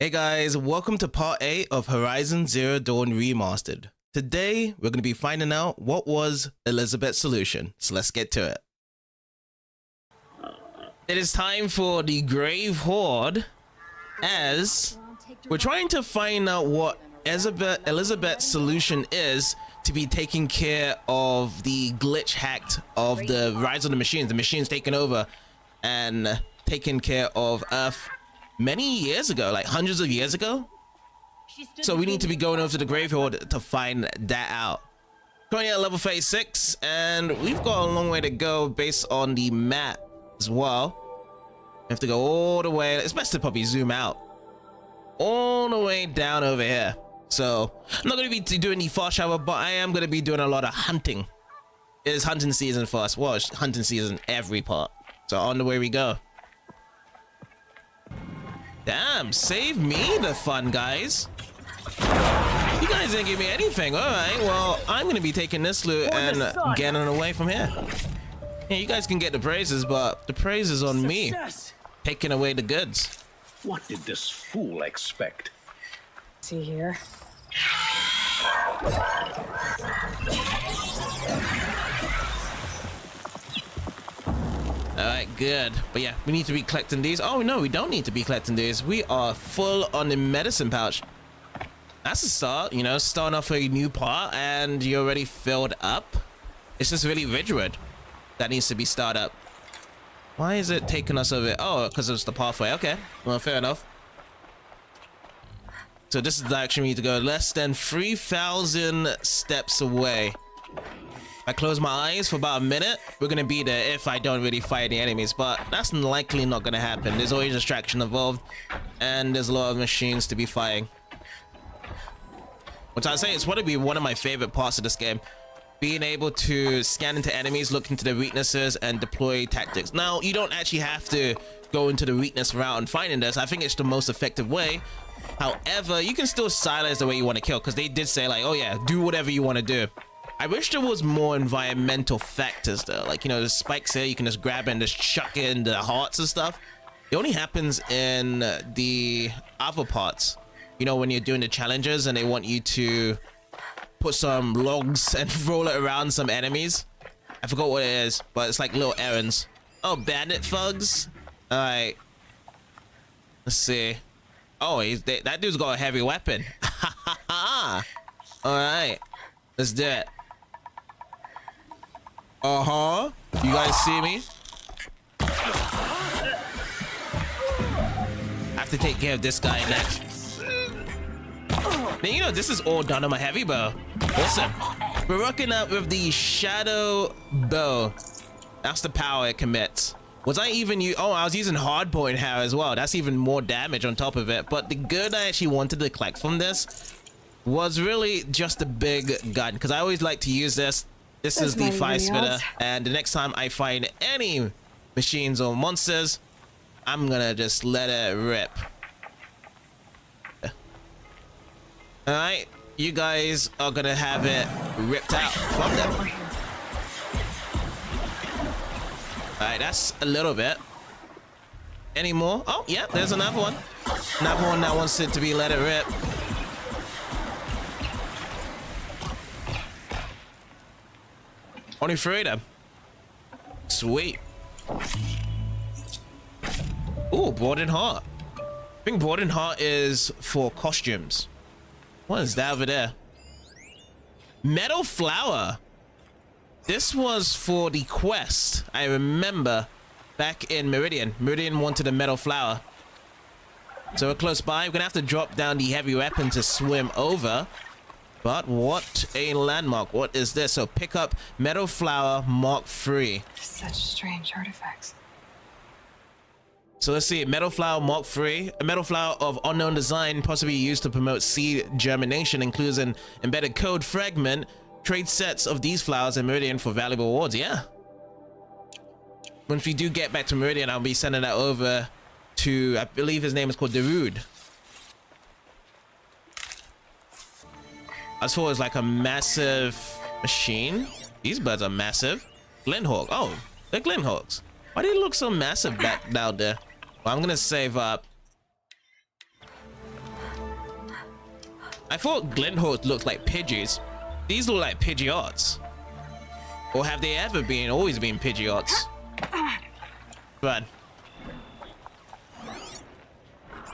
Hey guys, welcome to part 8 of Horizon Zero Dawn Remastered. Today, we're going to be finding out what was Elisabet's solution, so let's get to it. It is time for the Grave Horde, as we're trying to find out what Elisabet's solution is to be taking care of the glitch hacked of the rise of the machines taking over and taking care of Earth many years ago, like hundreds of years ago. So we need to be going over to the Grave Horde to find that out. Currently at level 36, and we've got a long way to go based on the map as well. We have to go all the way, it's best to probably zoom out, all the way down over here. So I'm not going to be doing the fast travel, but I am going to be doing a lot of hunting. It is hunting season for us. Well, it's hunting season every part. So on the way we go. Damn, save me the fun, guys. You guys didn't give me anything. All right, well, I'm going to be taking this loot and getting away from here. Yeah, you guys can get the praises, but the praise is on me. Taking away the goods. What did this fool expect? See here. Alright, good. But yeah, we need to be collecting these. Oh no, we don't need to be collecting these. We are full on the medicine pouch. That's a start, you know, starting off a new part and you're already filled up. It's just really Ridgewood that needs to be started up. Why is it taking us over? Oh, because it's the pathway. Okay, well, fair enough. So this is the direction we need to go. Less than 3,000 steps away. I close my eyes for about a minute, we're gonna be there if I don't really fight any enemies, but that's likely not gonna happen. There's always distraction involved, and there's a lot of machines to be fighting. Which I say it's going to be one of my favorite parts of this game. Being able to scan into enemies, look into their weaknesses, and deploy tactics. Now, you don't actually have to go into the weakness route and finding this. I think it's the most effective way. However, you can still silence the way you want to kill, because they did say like, oh yeah, do whatever you want to do. I wish there was more environmental factors though, like, you know, the spikes here, you can just grab it and just chuck it in the hearts and stuff. It only happens in the other parts, you know, when you're doing the challenges and they want you to put some logs and roll it around some enemies. I forgot what it is, but it's like little errands. Oh, bandit thugs. All right, let's see. Oh, that dude's got a heavy weapon. All right, let's do it. You guys see me? I have to take care of this guy next. Then, you know, this is all done on my heavy bow. Awesome. We're rocking up with the shadow bow. That's the power it commits. Was I even I was using hardpoint hair as well. That's even more damage on top of it. But the good I actually wanted to collect from this was really just a big gun, because I always like to use this. This is the fire spitter, and the next time I find any machines or monsters, I'm gonna just let it rip. Alright, you guys are gonna have it ripped out from them. Alright, that's a little bit. Any more? Oh, yeah, there's another one. Another one that wants it to be let it rip. Only 3 of them. Sweet. Ooh, Broaden Heart. I think Broaden Heart is for costumes. What is that over there? Metal Flower. This was for the quest. I remember back in Meridian. Meridian wanted a Metal Flower. So we're close by. We're gonna have to drop down the heavy weapon to swim over. But what a landmark. What is this? So pick up Metal Flower Mark III. Such strange artifacts. So let's see. Metal Flower Mark III. A metal flower of unknown design, possibly used to promote seed germination, includes an embedded code fragment. Trade sets of these flowers in Meridian for valuable rewards. Yeah. Once we do get back to Meridian, I'll be sending that over to, I believe his name is called Darude. As far as like a massive machine, these birds are massive. Glynhawk. Oh, they're Glynhawks. Why do they look so massive back down there? Well, I'm gonna save up I thought Glinthawks looked like Pidgeys. These look like Pidgeots. Or have they ever always been Pidgeots? Run.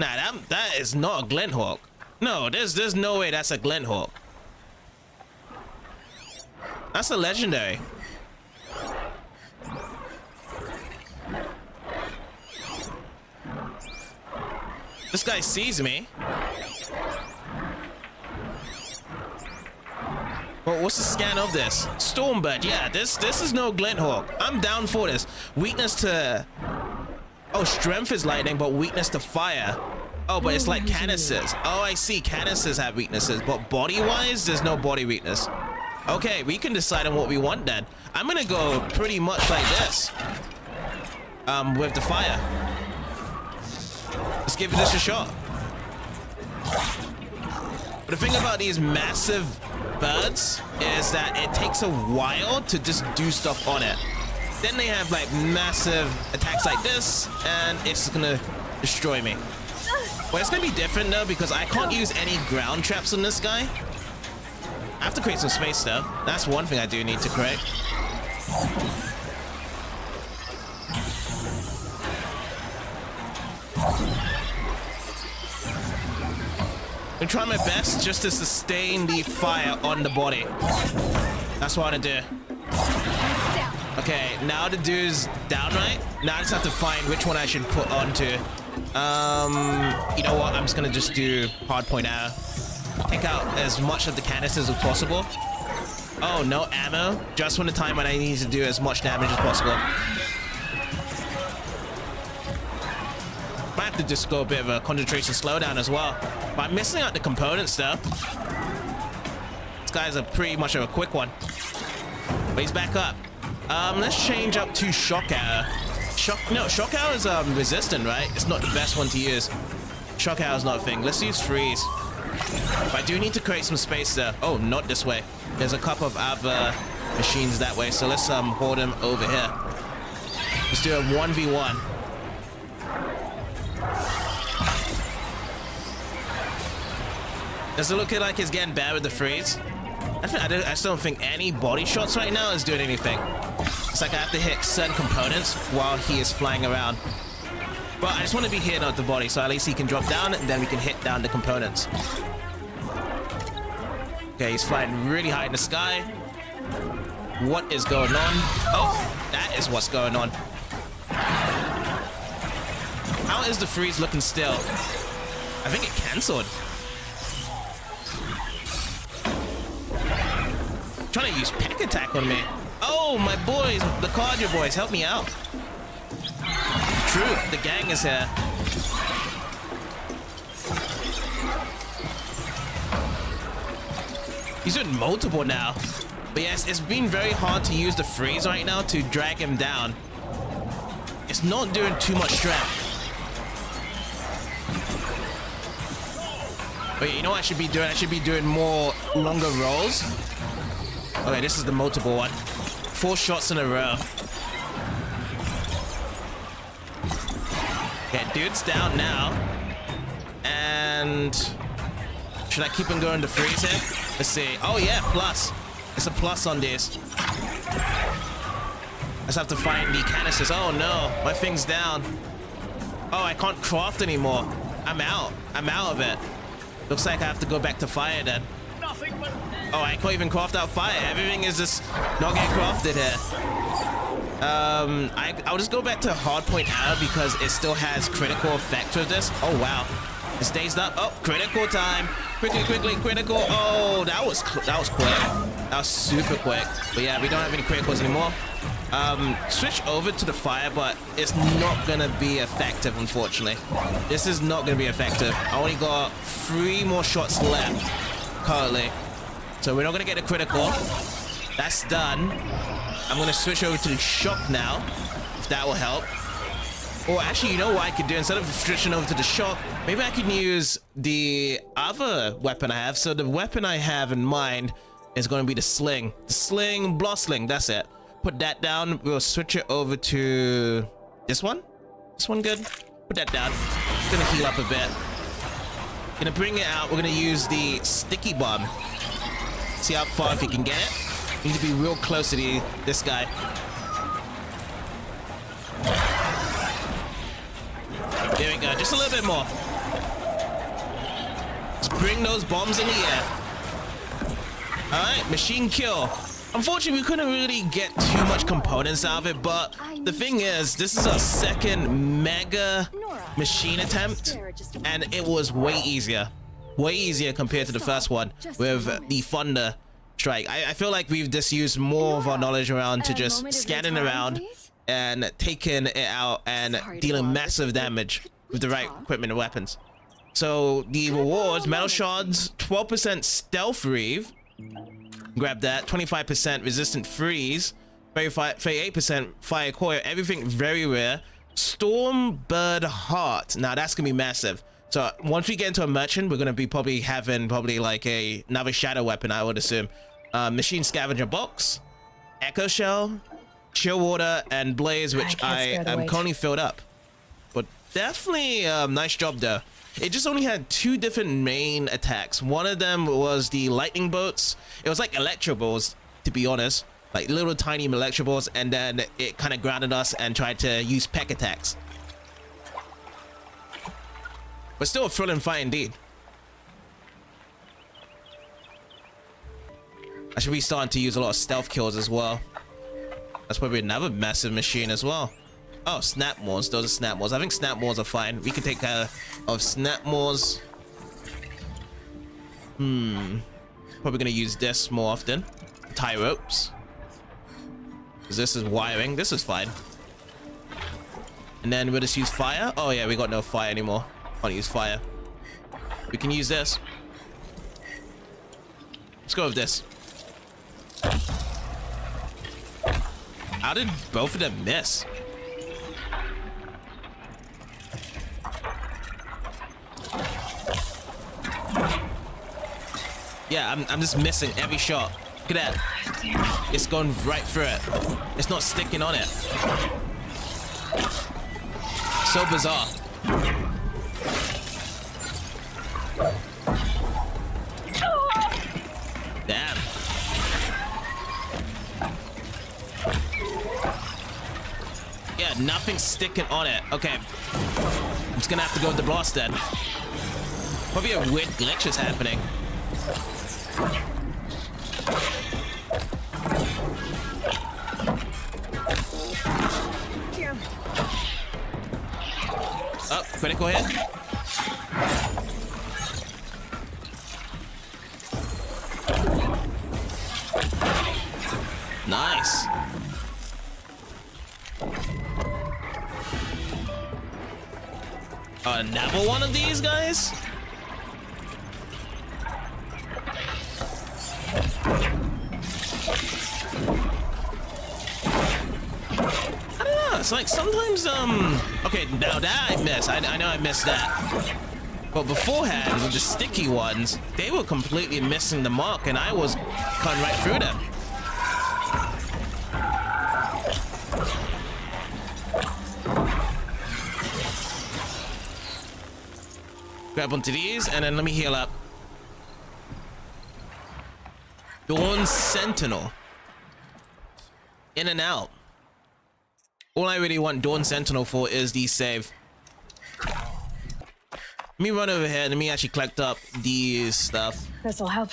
Nah, that is not a Glinthawk. No, there's no way that's a Glinthawk. That's a legendary. This guy sees me. Well, what's the scan of this? Stormbird. Yeah, this is no Glinthawk. I'm down for this. Weakness to... Oh, strength is lightning, but weakness to fire. Oh, but it's like canisters. Oh, I see. Canisters have weaknesses, but body-wise, there's no body weakness. Okay, we can decide on what we want then. I'm gonna go pretty much like this. With the fire. Let's give this a shot. But the thing about these massive birds is that it takes a while to just do stuff on it. Then they have like massive attacks like this, and it's gonna destroy me. Well, it's gonna be different though, because I can't use any ground traps on this guy. I have to create some space though. That's one thing I do need to create. I'm trying my best just to sustain the fire on the body. That's what I want to do. Okay, now the dude's down, right? Now I just have to find which one I should put onto. You know what? I'm just gonna just do hardpoint arrow. Take out as much of the canisters as possible. Oh, no ammo. Just when the time when I need to do as much damage as possible. Might have to just go a bit of a concentration slowdown as well. But I'm missing out the components though. This guy's pretty much of a quick one. But he's back up. Let's change up to shock arrow. Shock arrow is resistant, right? It's not the best one to use. Shock arrow is not a thing. Let's use freeze. But I do need to create some space there. Oh, not this way. There's a couple of other machines that way, so let's hold them over here. Let's do a 1v1. Does it look like it's getting bad with the freeze? I still don't think any body shots right now is doing anything. It's like I have to hit certain components while he is flying around. But I just want to be hitting out the body, so at least he can drop down and then we can hit down the components. Okay, he's flying really high in the sky. What is going on? Oh, that is what's going on. How is the freeze looking still? I think it cancelled. Trying to use peck attack on me. Oh, my boys, the cardio boys, help me out. True, the gang is here. He's doing multiple now. But yes, it's been very hard to use the freeze right now to drag him down. It's not doing too much strength. But you know what I should be doing? I should be doing more longer rolls. Okay, this is the multiple one. 4 shots in a row. Okay, dude's down now. And should I keep him going to freeze him? Let's see. Oh yeah, plus. It's a plus on this. I just have to find the canisters. Oh no, my thing's down. Oh, I can't craft anymore. I'm out. I'm out of it. Looks like I have to go back to fire then. Oh, I can't even craft out fire. Everything is just not getting crafted here. I'll just go back to hardpoint arrow because it still has critical effect with this. Oh wow, it stays up. Oh, critical time! Quickly, critical! Oh, that was quick. That was super quick. But yeah, we don't have any criticals anymore. Switch over to the fire, but it's not gonna be effective, unfortunately. This is not gonna be effective. I only got 3 more shots left currently. So we're not gonna get a critical. That's done. I'm gonna switch over to the shock now, if that will help. Or actually, you know what I could do? Instead of switching over to the shock, maybe I can use the other weapon I have. So the weapon I have in mind is gonna be the sling. The sling, blast sling, that's it. Put that down. We'll switch it over to this one. This one good? Put that down. It's gonna heal up a bit. Gonna bring it out. We're gonna use the sticky bomb. See how far if you can get it. You need to be real close to this guy. There we go. Just a little bit more. Let's bring those bombs in the air. All right, machine kill. Unfortunately, we couldn't really get too much components out of it, but the thing is, this is our second mega machine attempt, and it was way easier compared to the first one with the Thunder Strike. I feel like we've just used more of our knowledge around to just scanning around and taking it out and dealing massive damage with the right equipment and weapons. So the rewards: metal shards, 12% stealth reeve. Grab that. 25% resistant freeze, 38% fire coil. Everything very rare. Storm bird heart. Now that's gonna be massive. So once we get into a merchant, we're gonna be probably having like another shadow weapon, I would assume. Machine scavenger box, echo shell, chill water, and blaze, which I am currently filled up. But definitely nice job though. It just only had 2 different main attacks. One of them was the lightning bolts. It was like electro balls, to be honest, like little tiny electro balls, and then it kind of grounded us and tried to use peck attacks. But still a thrilling fight indeed. I should be starting to use a lot of stealth kills as well. That's probably another massive machine as well. Oh, snap maws. Those are snap maws. I think snap maws are fine. We can take care of snap maws. Probably gonna use this more often. Tie ropes. Because this is wiring. This is fine. And then we'll just use fire. Oh yeah, we got no fire anymore. Can't use fire. We can use this. Let's go with this. How did both of them miss? Yeah, I'm just missing every shot. Look at that. It's going right through it. It's not sticking on it. So bizarre. Damn. Yeah, nothing's sticking on it. Okay. I'm just gonna have to go with the blast then. Probably a weird glitch is happening. Oh, critical hit. Nice. Another one of these guys? I don't know, it's like sometimes, okay, now that I missed, I know I missed that. But beforehand, with the sticky ones, they were completely missing the mark, and I was cutting right through them. Grab onto these, and then let me heal up. Dawn Sentinel. In and out. All I really want Dawn Sentinel for is the save. Let me run over here and let me actually collect up these stuff. This'll help.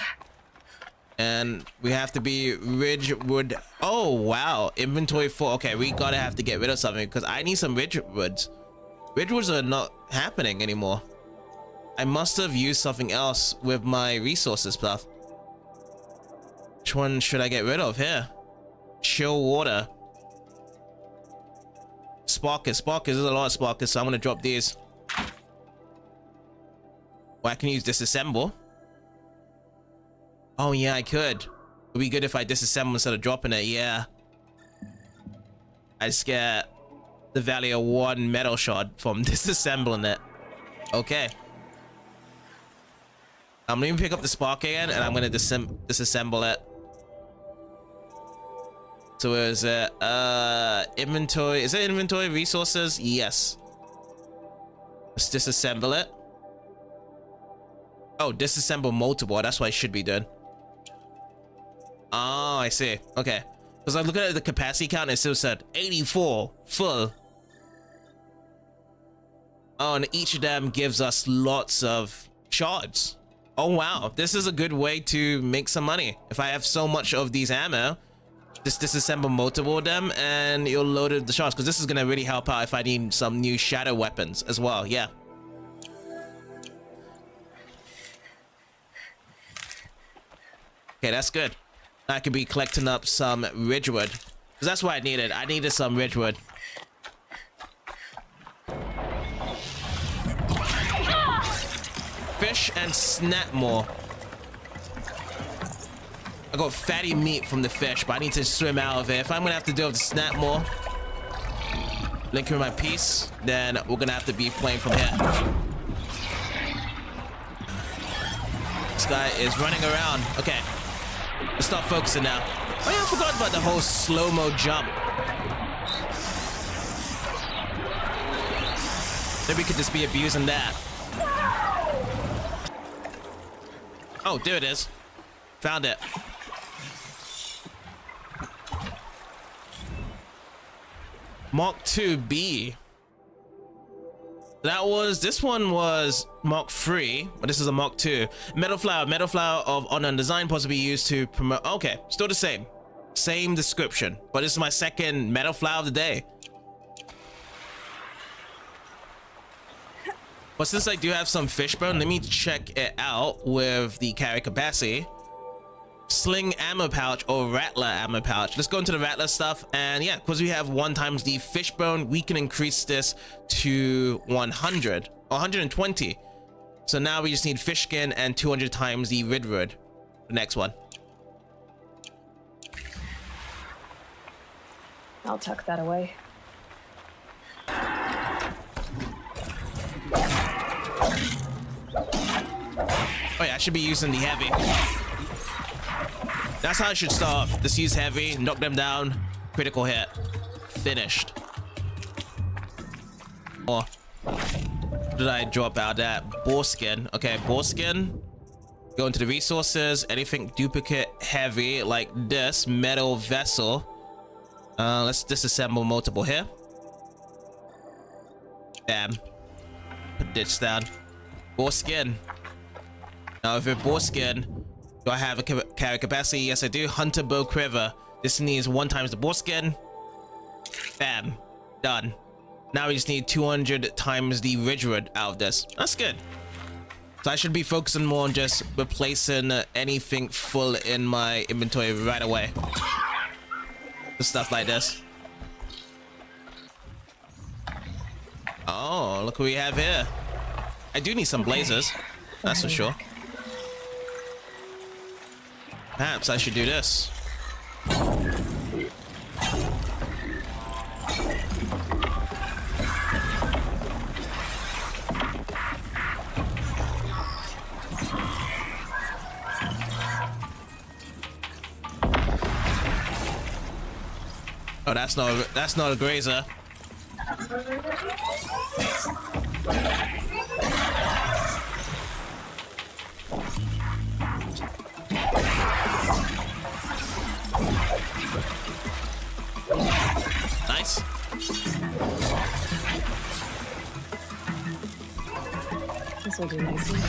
And we have to be Ridgewood. Oh, wow. Inventory 4. Okay, we gotta have to get rid of something because I need some Ridgewoods. Ridgewoods are not happening anymore. I must have used something else with my resources stuff. Which one should I get rid of here? Chill water. Sparkers. There's a lot of sparkers, so I'm gonna drop these. Well, I can use disassemble. Oh yeah, I could. It'd be good if I disassemble instead of dropping it. Yeah. I just get the value of 1 metal shard from disassembling it. Okay. I'm gonna pick up the spark again, and I'm gonna disassemble it. So is it inventory? Is it inventory resources? Yes. Let's disassemble it. Oh, disassemble multiple. That's what I should be doing. Oh, I see. Okay. Because I'm looking at the capacity count and it still said 84 full. Oh, and each of them gives us lots of shards. Oh, wow. This is a good way to make some money. If I have so much of these ammo, just disassemble multiple of them and you'll load it with the shards. Because this is going to really help out if I need some new shadow weapons as well. Yeah. Okay, that's good. I could be collecting up some ridgewood. Because that's what I needed. I needed some ridgewood. Fish and snap more. I got fatty meat from the fish, but I need to swim out of it. If I'm gonna have to deal with the snap more, link in my piece, then we're gonna have to be playing from here. This guy is running around. Okay. Let's start focusing now. Oh yeah, I forgot about the whole slow-mo jump. Maybe we could just be abusing that. Oh, there it is. Found it. Mark 2B. This one was Mark 3, but this is a Mark 2. Metal flower of honor and design, possibly used to promote. Okay, still the same. Same description, but this is my second metal flower of the day. But since I do have some fishbone, let me check it out with the carry capacity. Sling ammo pouch or rattler ammo pouch. Let's go into the rattler stuff, and yeah, because we have 1 times the fishbone, we can increase this to 100 or 120. So now we just need fish skin and 200 times the ridgewood. The next one. I'll tuck that away. Oh yeah, I should be using the heavy. That's how I should start off. Just use heavy, knock them down, critical hit. Finished. Or did I drop out that? Boar skin. Okay, boar skin. Go into the resources. Anything duplicate heavy like this. Metal vessel. Let's disassemble multiple here. Bam. Put this down. Boar skin. Now if it's boar skin, do I have a carry capacity? Yes, I do. Hunter bow quiver. This needs 1 times the boar skin. Bam. Done. Now we just need 200 times the ridgewood out of this. That's good. So I should be focusing more on just replacing anything full in my inventory right away. The stuff like this. Oh, look what we have here. I do need some blazers. That's for sure. Perhaps I should do this. Oh, that's not a grazer. Nice. This will do nicely.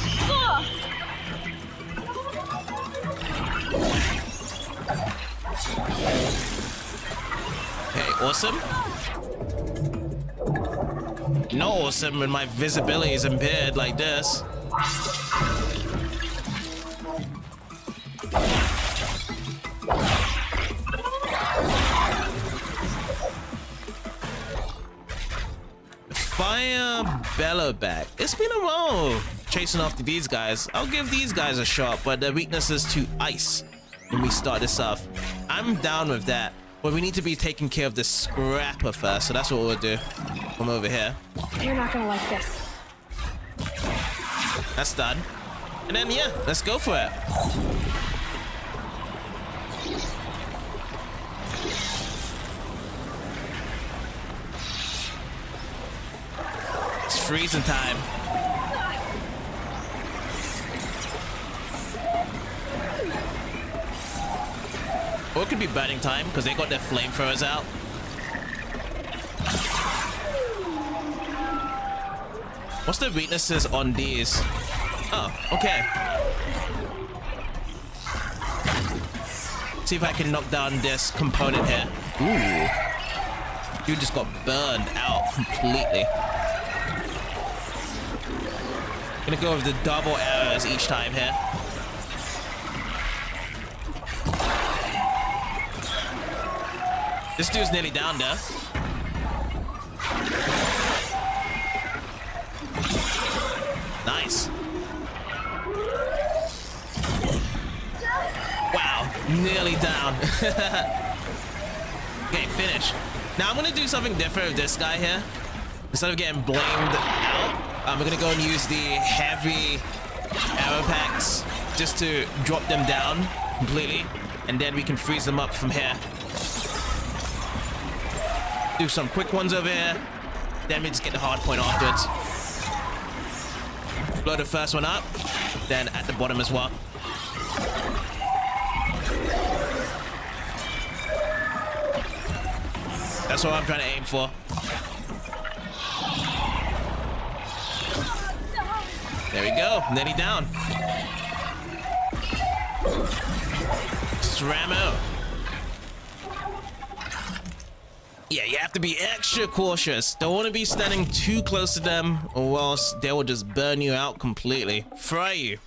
Okay, awesome. No awesome when my visibility is impaired like this. Fire Bellowback. It's been a while chasing after these guys. I'll give these guys a shot, but their weakness is to ice when we start this off. I'm down with that, but we need to be taking care of the scrapper first, so that's what we'll do. Come over here. You're not gonna like this. That's done. And then, yeah, let's go for it. It's freezing time. Or it could be burning time because they got their flamethrowers out. What's the weaknesses on these? Oh, okay. See if I can knock down this component here. Ooh. Dude just got burned out completely. Gonna go with the double arrows each time here. This dude's nearly down there. Nice. Wow, nearly down. Okay, finish. Now I'm gonna do something different with this guy here. Instead of getting blamed out, we're gonna go and use the heavy arrow packs just to drop them down completely, and then we can freeze them up from here. Do some quick ones over here, then we just get the hard point afterwards. Blow the first one up, then at the bottom as well. That's what I'm trying to aim for. There we go, nearly down. Srammo. Yeah, you have to be extra cautious. Don't want to be standing too close to them, or else they will just burn you out completely. Fry you.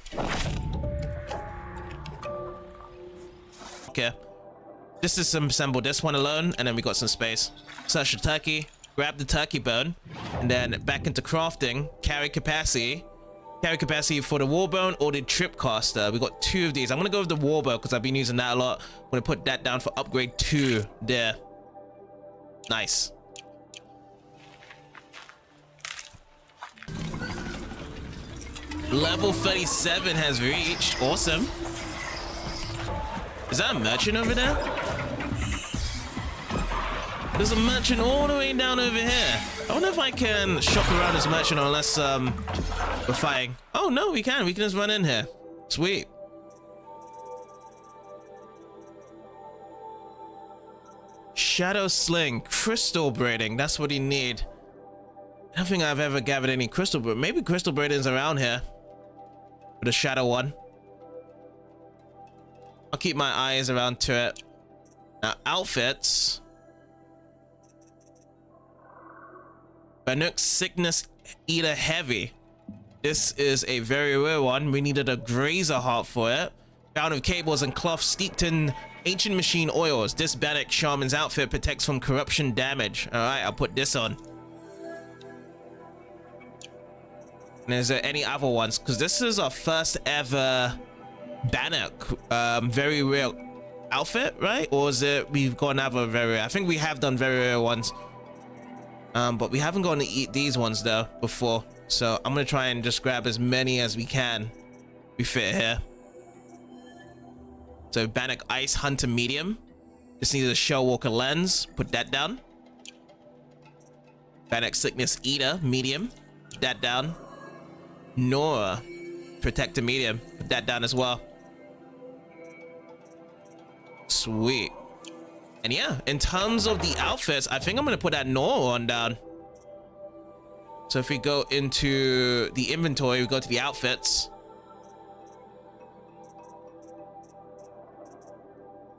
Okay. Just disassemble this one alone, and then we got some space. Search the turkey, grab the turkey bone, and then back into crafting. Carry capacity. Carry capacity for the war bone or the tripcaster. We got 2 of these. I'm gonna go with the war bone because I've been using that a lot. I'm gonna put that down for upgrade 2 there. Nice. Level 37 has reached. Awesome. Is that a merchant over there? There's a merchant all the way down over here. I wonder if I can shop around this merchant unless we're fighting. Oh no, we can. We can just run in here. Sweet. Shadow sling, crystal braiding. That's what you need. I don't think I've ever gathered any crystal, but maybe crystal braiding's around here. With a shadow one. I'll keep my eyes around to it. Now outfits. Banuk Sickness Eater Heavy. This is a very rare one. We needed a grazer heart for it. Bound of cables and cloth steeped in ancient machine oils. This Bannock Shaman's outfit protects from corruption damage. Alright, I'll put this on. And is there any other ones? Because this is our first ever Bannock. Very rare outfit, right? Or is it we've got another very rare? I think we have done very rare ones. But we haven't gone to eat these ones though before. So I'm gonna try and just grab as many as we can. We fit here. So Bannock Ice Hunter Medium. Just needed a Shellwalker Lens. Put that down. Bannock Sickness Eater Medium. Put that down. Nora Protector Medium. Put that down as well. Sweet. And yeah, in terms of the outfits, I think I'm gonna put that Nora one down. So if we go into the inventory, we go to the outfits.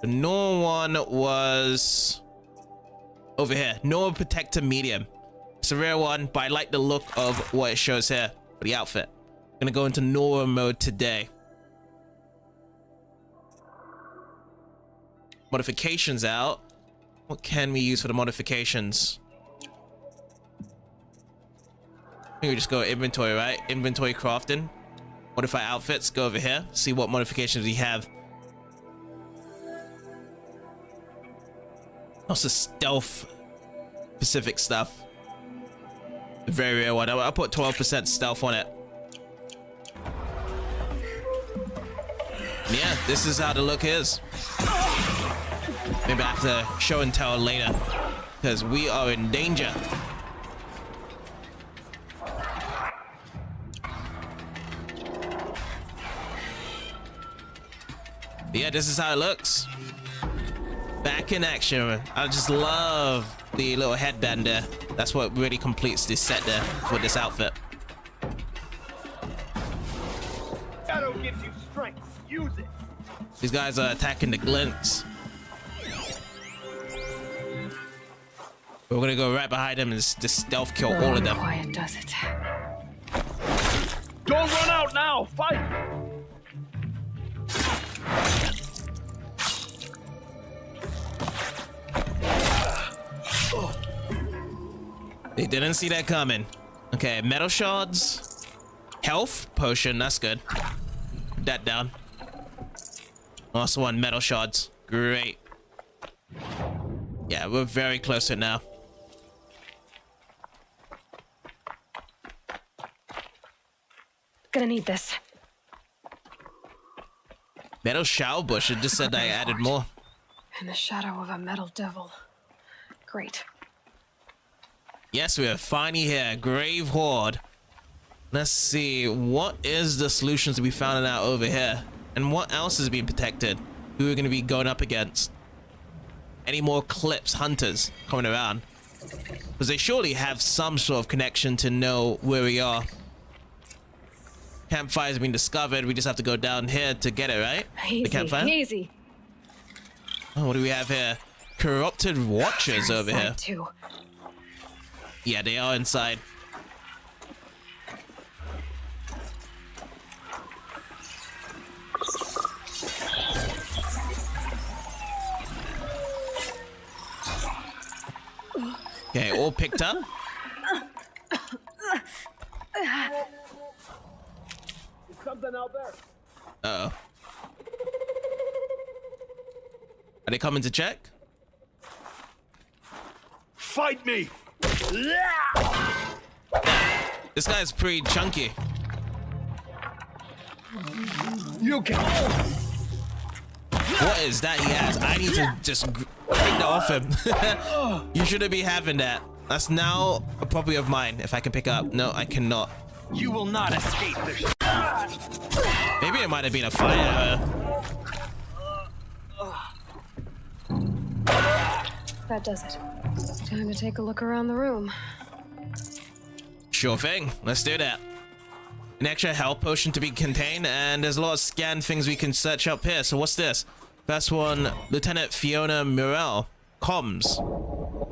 The Nora one was over here. Nora Protector Medium. It's a rare one, but I like the look of what it shows here for the outfit. I'm gonna go into Nora mode today. Modifications out. What can we use for the modifications? I think we just go inventory, right? Inventory crafting. Modify outfits. Go over here. See what modifications we have. Also stealth specific stuff. The very rare one. I'll put 12% stealth on it. Yeah, this is how the look is. Maybe I have to show and tell later, because we are in danger. Yeah, this is how it looks. Back in action. I just love the little headband there. That's what really completes this set there with this outfit. Shadow gives you strength. Use it. These guys are attacking the glints. We're gonna go right behind them and just stealth kill all of them. Quiet does it. Don't run out now. Fight. They didn't see that coming. Okay, metal shards. Health potion, that's good. Put that down. Also on metal shards. Great. Yeah, we're very close to it now. Gonna need this. Metal shower bush, it just said I added more. In the shadow of a metal devil. Great. Yes, we are finally here. Grave Horde. Let's see. What is the solutions to be found out over here? And what else is being protected? Who are going to be going up against? Any more clips, hunters coming around? Because they surely have some sort of connection to know where we are. Campfires have been discovered. We just have to go down here to get it, right? Easy, the campfire? easy. Oh, what do we have here? Corrupted watchers over here. Too. Yeah, they are inside. Okay, all picked up. There's something out there. Uh-oh. Are they coming to check? Fight me. This guy's pretty chunky. You can. What is that he has? I need to just break that off him. You shouldn't be having that. That's now a property of mine. If I can pick up. No, I cannot. You will not escape this. Maybe it might have been a fire. That does it. Time to take a look around the room. Sure thing. Let's do that. An extra health potion to be contained, and there's a lot of scan things we can search up here. So what's this? First one, Lieutenant Fiona Murrell. Comms.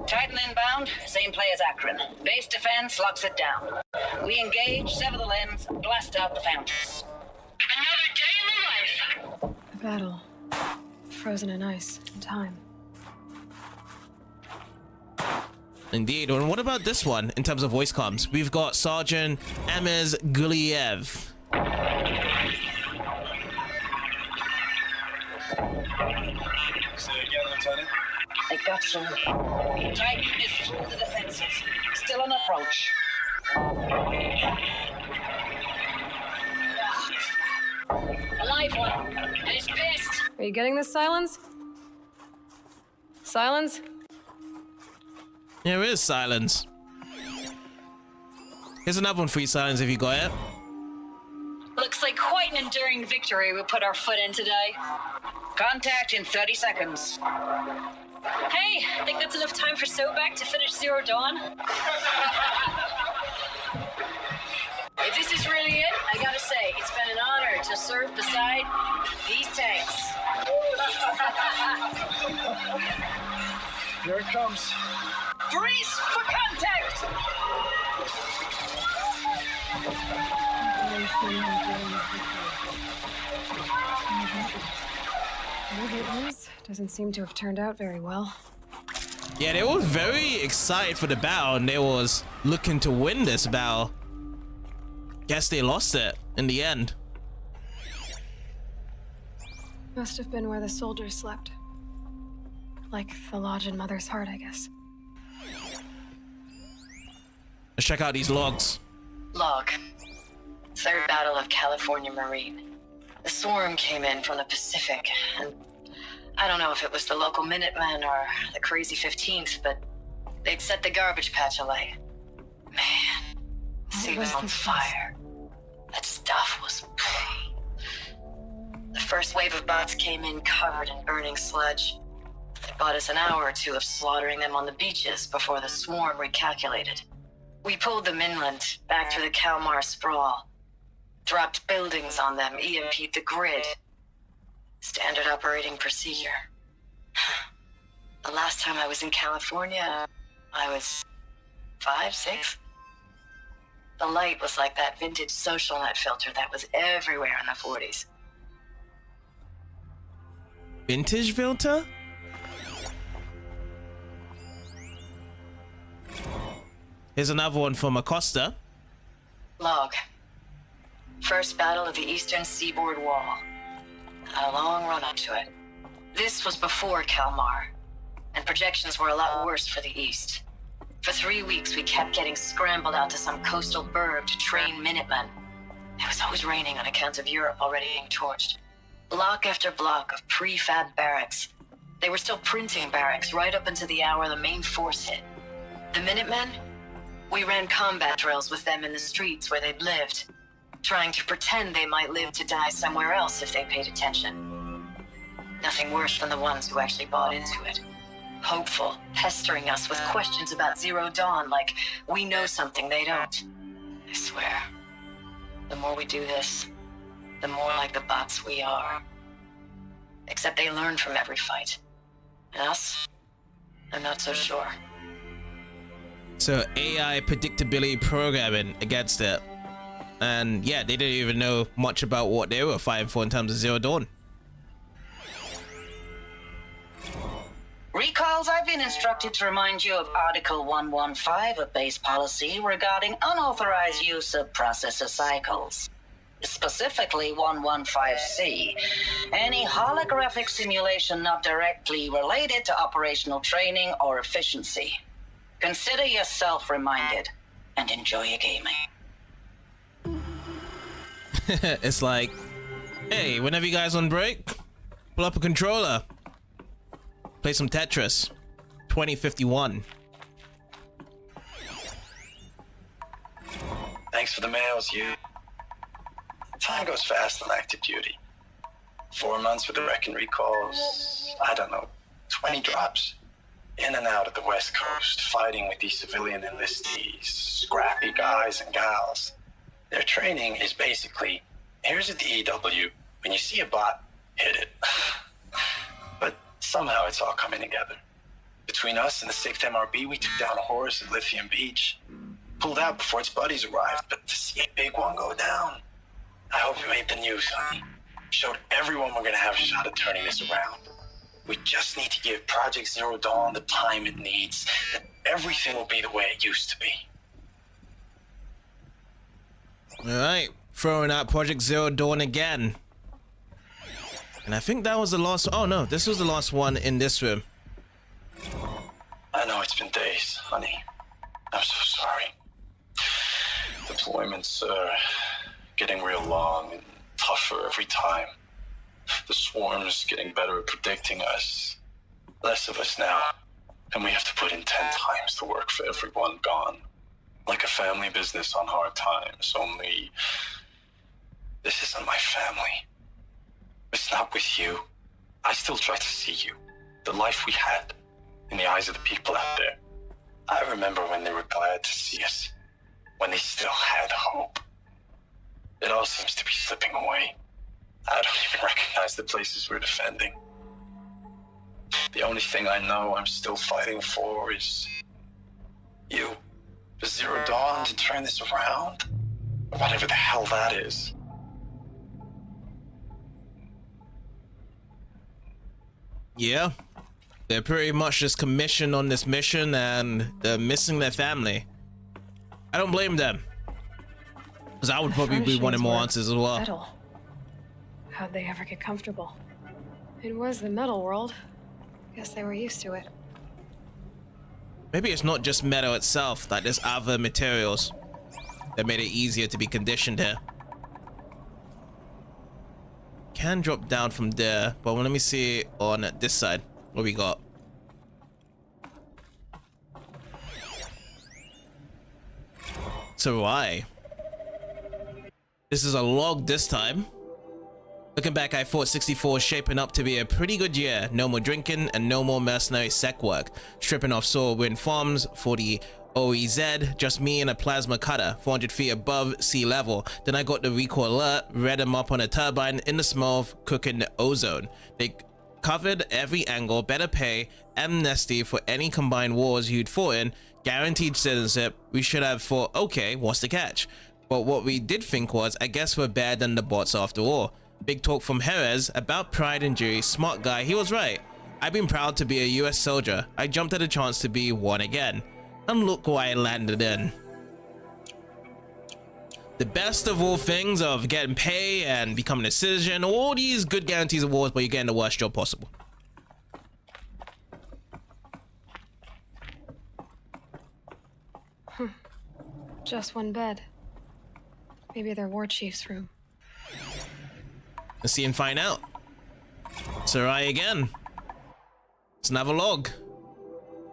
Titan inbound, same play as Akron. Base defense locks it down. We engage, sever the limbs, blast out the fountains. Another day in the life! A battle. Frozen in ice and time. Indeed. And what about this one in terms of voice comms? We've got Sergeant Amez Guliev. Say again, Lieutenant. I got some. Titan is through the defenses. Still on approach. A live one. And he's pissed. Are you getting this, Silence? Silence? There is silence. Here's another one for you, Silence, if you got it. Looks like quite an enduring victory we put our foot in today. Contact in 30 seconds. Hey, I think that's enough time for Sobeck to finish Zero Dawn. If this is really it, I gotta say, it's been an honor to serve beside these tanks. Here it comes. Brace for contact! Doesn't seem to have turned out very well. Yeah, they were very excited for the battle, and they was looking to win this battle. Guess they lost it in the end. Must have been where the soldiers slept. Like the lodge in Mother's Heart, I guess. Let's check out these logs. Log. Third Battle of California Marine. The swarm came in from the Pacific, and I don't know if it was the local Minutemen or the crazy 15th, but they'd set the garbage patch alight. Man, the sea was on fire. That stuff was... The first wave of bots came in covered in burning sludge. The Bought us an hour or two of slaughtering them on the beaches before the swarm recalculated. We pulled them inland, back through the Kalmar sprawl. Dropped buildings on them, EMP'd the grid. Standard operating procedure. The last time I was in California, I was 5, 6. The light was like that vintage social net filter that was everywhere in the 40s. Vintage filter? Here's another one from Acosta. Log. First battle of the eastern seaboard wall. Had a long run up to it. This was before Kalmar, and projections were a lot worse for the east. For 3 weeks, we kept getting scrambled out to some coastal burg to train Minutemen. It was always raining on account of Europe already being torched. Block after block of prefab barracks. They were still printing barracks right up until the hour the main force hit. The Minutemen? We ran combat drills with them in the streets where they'd lived, trying to pretend they might live to die somewhere else if they paid attention. Nothing worse than the ones who actually bought into it. Hopeful, pestering us with questions about Zero Dawn like we know something they don't. I swear, the more we do this, the more like the bots we are. Except they learn from every fight. And us? I'm not so sure. So AI predictability programming against it. And yeah, they didn't even know much about what they were fighting for in terms of Zero Dawn. Recalls, I've been instructed to remind you of Article 115 of base policy regarding unauthorized use of processor cycles. Specifically 115C, any holographic simulation not directly related to operational training or efficiency. Consider yourself reminded and enjoy your gaming. It's like, hey, whenever you guys on break, pull up a controller, play some Tetris. 2051. Thanks for the mails, you. Time goes fast on active duty. 4 months with the wreck and recalls, I don't know, 20 drops. In and out of the West Coast, fighting with these civilian enlistees, scrappy guys and gals. Their training is basically, here's a DEW, when you see a bot, hit it. But somehow it's all coming together. Between us and the 6th MRB, we took down a horse at Lithium Beach. Pulled out before its buddies arrived, but to see a big one go down, I hope you made the news, honey. Showed everyone we're gonna have a shot at turning this around. We just need to give Project Zero Dawn the time it needs, and everything will be the way it used to be. Alright, throwing out Project Zero Dawn again. And I think that was the last. Oh no, this was the last one in this room. I know it's been days, honey. I'm so sorry. Deployments are getting real long and tougher every time. The swarm's getting better at predicting us. Less of us now, and we have to put in 10 times the work for everyone gone. Like a family business on hard times, only this isn't my family. It's not with you. I still try to see you, the life we had, in the eyes of the people out there. I remember when they were glad to see us, when they still had hope. It all seems to be slipping away. I don't even recognize the places we're defending. The only thing I know I'm still fighting for is you. For Zero Dawn to turn this around, or whatever the hell that is. Yeah, they're pretty much just commissioned on this mission and they're missing their family. I don't blame them, because I would probably be wanting more answers as well. Metal. How'd they ever get comfortable? It was the metal world. Guess they were used to it. Maybe it's not just metal itself, that there's other materials that made it easier to be conditioned here. Can drop down from there, but let me see on this side what we got. So why? This is a log this time. Looking back, I thought 64 was shaping up to be a pretty good year. No more drinking and no more mercenary sec work. Stripping off soil wind farms for the OEZ, just me and a plasma cutter, 400 feet above sea level. Then I got the recall alert, read them up on a turbine in the smell of cooking ozone. They covered every angle, better pay, amnesty for any combined wars you'd fought in, guaranteed citizenship. We should have thought, okay, what's the catch? But what we did think was, I guess we're better than the bots after all. Big talk from Jerez about pride and jury. Smart guy, he was right. I've been proud to be a US soldier. I jumped at a chance to be one again. And look why I landed in. The best of all things of getting pay and becoming a citizen, all these good guarantees of wars, but you're getting the worst job possible. Just one bed. Maybe their war chief's room. Let's see and find out. Sarai again. It's another log.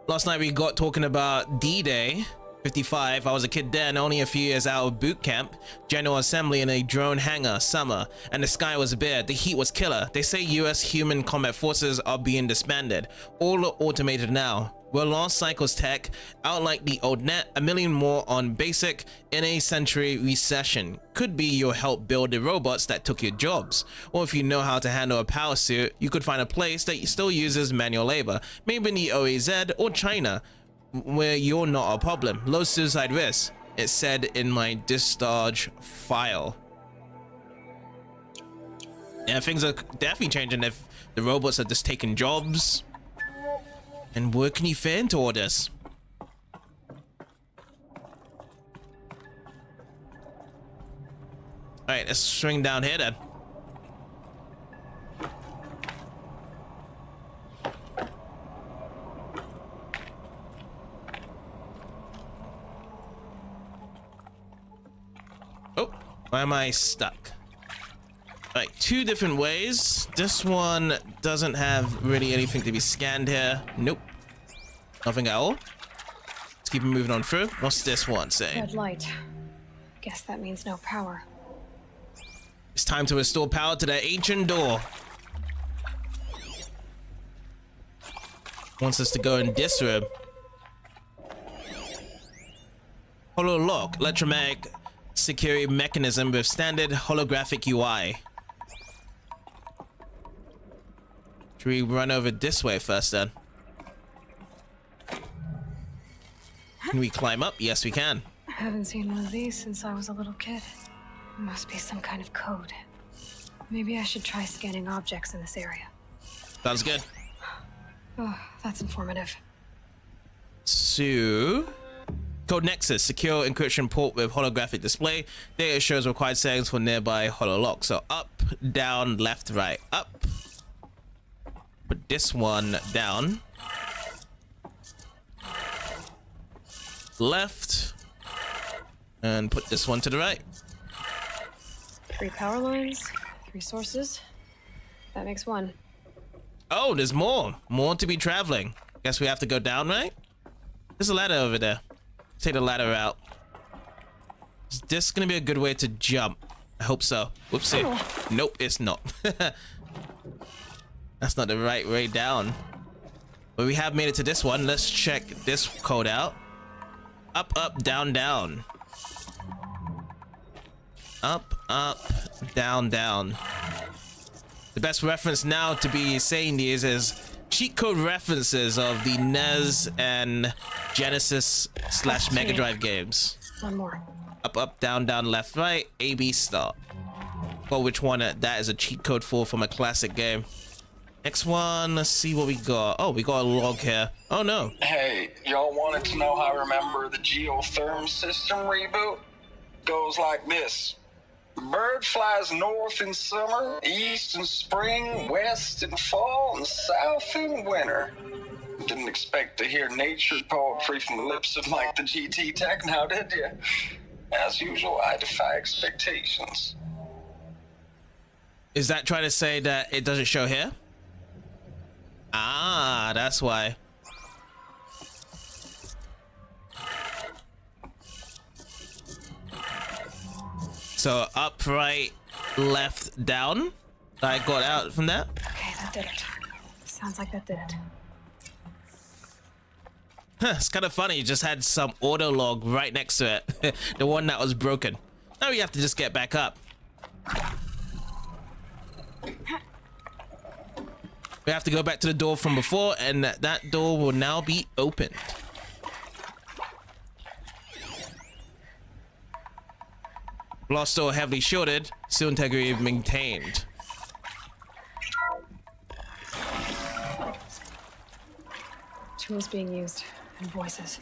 Last night we got talking about D-Day 55. I was a kid then, only a few years out of boot camp. General assembly in a drone hangar, summer, and the sky was bare. The heat was killer. They say US human combat forces are being disbanded. All are automated now. We're last cycle's tech, out like the old net, a million more on basic, in a century recession. Could be your help build the robots that took your jobs. Or if you know how to handle a power suit, you could find a place that still uses manual labor. Maybe in the OEZ or China, where you're not a problem. Low suicide risk, it said in my discharge file. Yeah, things are definitely changing if the robots are just taking jobs. And where can you fit into all this? Alright, let's swing down here then. Oh, why am I stuck? Right, two different ways. This one doesn't have really anything to be scanned here. Nope. Nothing at all. Let's keep moving on through. What's this one saying? Red light. Guess that means no power. It's time to restore power to that ancient door. Wants us to go in this room. Holo lock. Electromagnetic security mechanism with standard holographic UI. Should we run over this way first then? Can we climb up? Yes, we can. I haven't seen one of these since I was a little kid. It must be some kind of code. Maybe I should try scanning objects in this area. Sounds good. Oh, that's informative. So, Code Nexus, secure encryption port with holographic display. Data shows required settings for nearby hololock. So up, down, left, right, up. Put this one down. Left. And put this one to the right. 3 power lines, 3 sources. That makes 1. Oh, there's more. More to be traveling. Guess we have to go down, right? There's a ladder over there. Take the ladder out. Is this gonna be a good way to jump? I hope so. Whoopsie. Oh. Nope, it's not. That's not the right way down. But we have made it to this one. Let's check this code out. Up, up, down, down. Up, up, down, down. The best reference now to be saying these is cheat code references of the NES and Genesis / Mega Drive games. One more. Up, up, down, down, left, right, A, B, start. Well, which one that is a cheat code for from a classic game. Next one, let's see what we got. Oh, we got a log here. Oh no. Hey, y'all wanted to know how I remember the geotherm system reboot? Goes like this. Bird flies north in summer, east in spring, west in fall, and south in winter. Didn't expect to hear nature poetry from the lips of Mike the GT Tech now, did you? As usual, I defy expectations. Is that trying to say that it doesn't show here? Ah, that's why. So up, right, left, down. I got out from that. Okay, that did it. Sounds like that did it. It's kind of funny. You just had some auto log right next to it. The one that was broken. Now we have to just get back up. We have to go back to the door from before, and that door will now be opened. Blast door heavily shielded, seal integrity maintained. Tools being used and voices.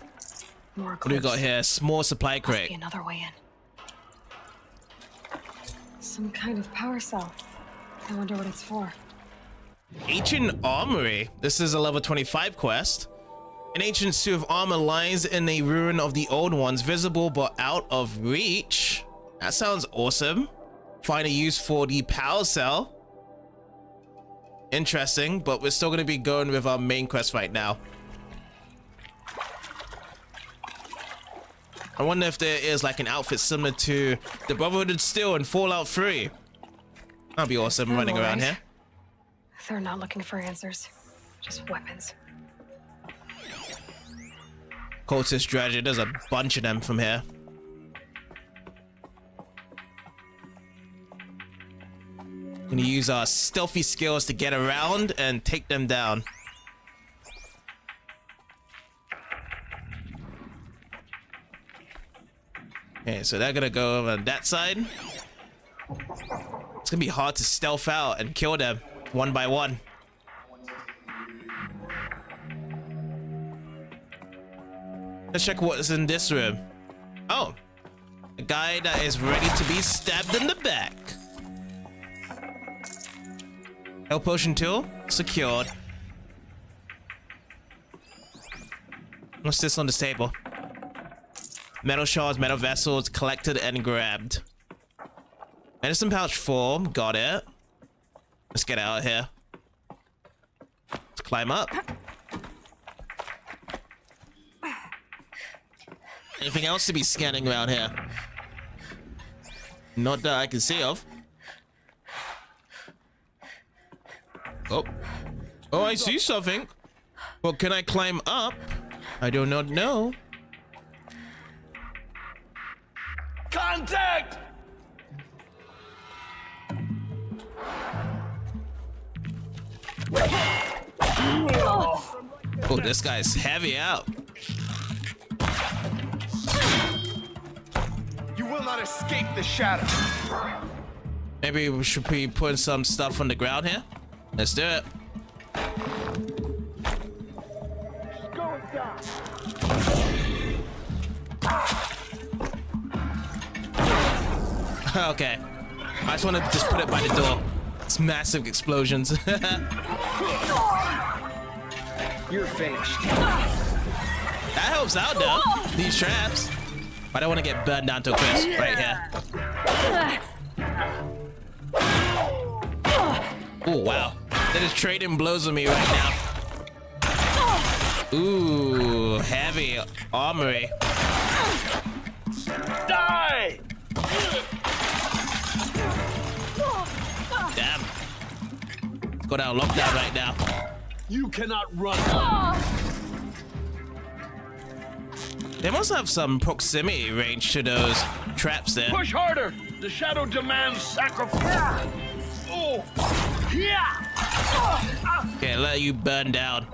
More What do we got here? Small supply Must crate. be another way in. Some kind of power cell. I wonder what it's for. Ancient Armory. This is a level 25 quest. An ancient suit of armor lies in a ruin of the old ones, visible but out of reach. That sounds awesome. Find a use for the power cell. Interesting, but we're still going to be going with our main quest right now. I wonder if there is like an outfit similar to the Brotherhood of Steel and Fallout 3. That'd be awesome running around here. They're not looking for answers, just weapons. Cultist Dredger, there's a bunch of them from here. Gonna use our stealthy skills to get around and take them down. Okay, so they're gonna go over on that side. It's gonna be hard to stealth out and kill them one by one. Let's check what's in this room. Oh, a guy that is ready to be stabbed in the back. Health potion tool secured. What's this on the table? Metal shards, metal vessels collected and grabbed. Medicine pouch 4, got it. Let's get out of here. Let's climb up. Anything else to be scanning around here? Not that I can see of. Oh. Oh, I see something. Well, can I climb up? I do not know. Contact! Oh, this guy's heavy out. You will not escape the shadow. Maybe we should be putting some stuff on the ground here. Let's do it. Go inside. Okay. I just want to just put it by the door. It's massive explosions. You're finished. That helps out though. These traps. I don't want to get burned down to a crisp right here. Oh wow. They're just trading blows with me right now. Ooh, heavy armory. Die! Damn. Go down lockdown right now. You cannot run. They must have some proximity range to those traps there. Push harder. The shadow demands sacrifice. Oh, yeah. Okay, let you burn down.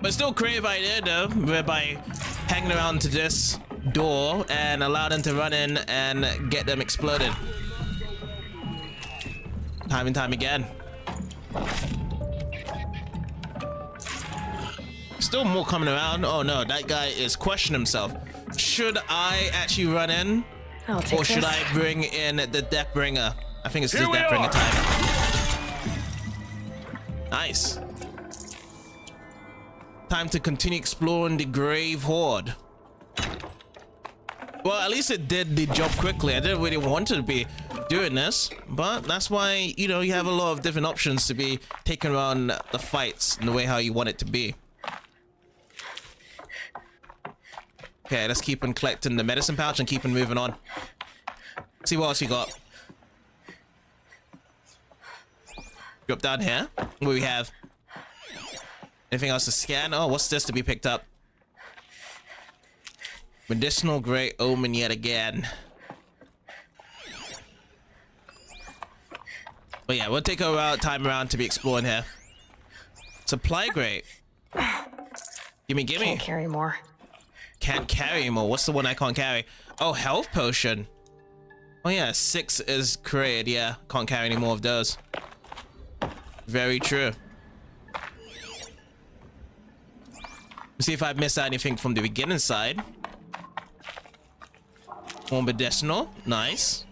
But still creative idea though, whereby hanging around to this door and allow them to run in and get them exploded. Time and time again. Still more coming around. Oh no, that guy is questioning himself. Should I actually run in? I'll take Or should this. I bring in the Deathbringer? I think it's the Here we Deathbringer are. time. Nice. Time to continue exploring the Grave Horde. Well, at least it did the job quickly. I didn't really want to be doing this, but that's why, you know, you have a lot of different options to be taking around the fights in the way how you want it to be. Okay, let's keep on collecting the medicine pouch and keep on moving on. See what else we got. Drop down here. What do we have? Anything else to scan? Oh, what's this to be picked up? Medicinal Great Omen yet again. But yeah, we'll take our time around to be exploring here. Supply crate. Gimme. Can't carry more. Can't carry more. What's the one I can't carry? Oh, health potion. Oh yeah, 6 is created. Yeah, can't carry any more of those. Very true. Let's see if I've missed out anything from the beginning side. More medicinal. Nice.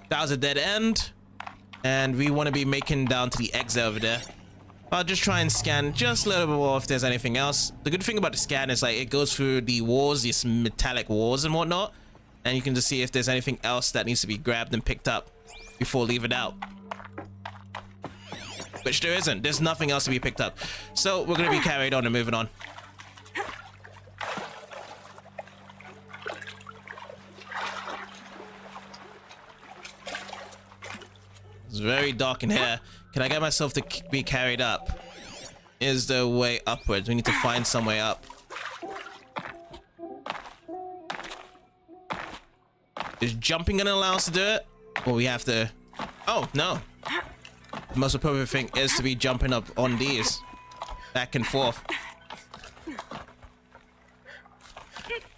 That was a dead end. And we want to be making down to the exit over there. I'll just try and scan just a little bit more if there's anything else. The good thing about the scan is like it goes through the walls, these metallic walls and whatnot. And you can just see if there's anything else that needs to be grabbed and picked up before leaving out. Which there isn't. There's nothing else to be picked up. So we're going to be carried on and moving on. It's very dark in here. Can I get myself to be carried up? Is there a way upwards? We need to find some way up. Is jumping gonna allow us to do it? Or we have to... Oh, no. The most appropriate thing is to be jumping up on these. Back and forth.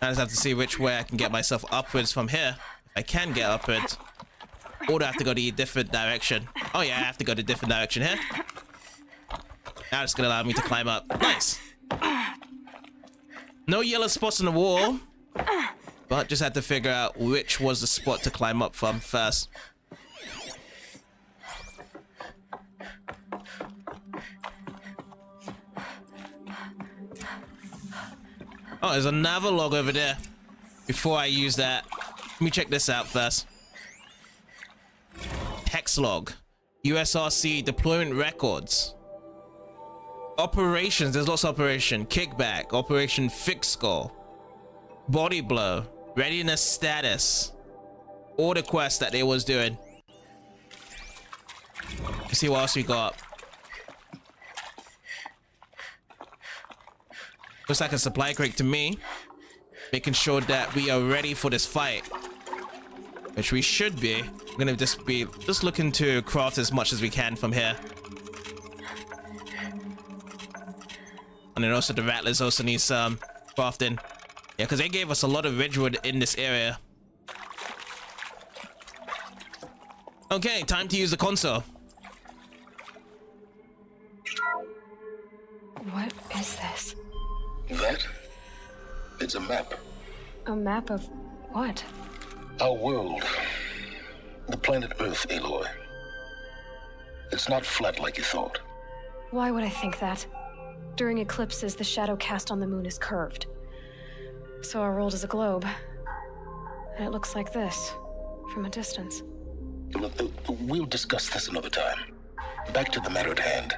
I just have to see which way I can get myself upwards from here. If I can get upwards. Or do I have to go to a different direction? Oh yeah, I have to go to a different direction here. Now it's gonna allow me to climb up. Nice. No yellow spots on the wall. But just had to figure out which was the spot to climb up from first. Oh, there's another log over there. Before I use that, let me check this out first. Text log. USRC deployment records. Operations. There's lots of operation. Kickback. Operation Fix Skull. Body blow. Readiness status. All the quests that they was doing. Let's see what else we got. Looks like a supply crate to me. Making sure that we are ready for this fight. Which we should be. We're gonna just be looking to craft as much as we can from here. And then also the rattlers also need some crafting. Yeah, because they gave us a lot of ridgewood in this area. Okay, time to use the console. What is this? That? It's a map. A map of what? Our world. The planet Earth, Aloy. It's not flat like you thought. Why would I think that? During eclipses, the shadow cast on the moon is curved. So our world is a globe. And it looks like this, from a distance. We'll discuss this another time. Back to the matter at hand.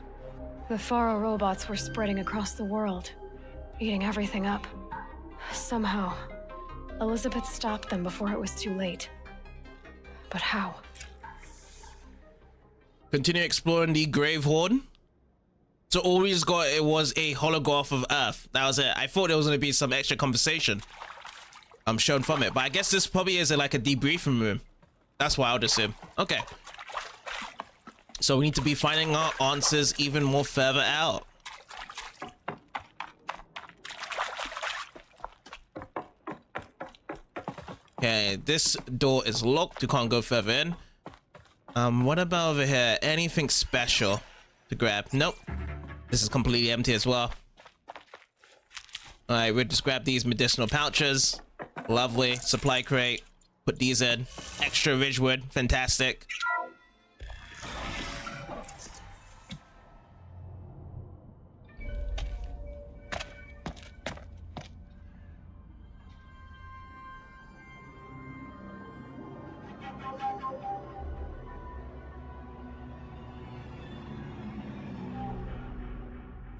The Faro robots were spreading across the world, eating everything up. Somehow, Elisabet stopped them before it was too late. But how? Continue exploring the Grave Horn. So all we just got, it was a holograph of Earth. That was it. I thought there was going to be some extra conversation shown from it. But I guess this probably is like a debriefing room. That's what I would assume. Okay. So we need to be finding our answers even more further out. Okay, this door is locked. You can't go further in. What about over here? Anything special to grab? Nope. This is completely empty as well. All right, we'll just grab these medicinal pouches. Lovely. Supply crate. Put these in. Extra ridgewood. Fantastic.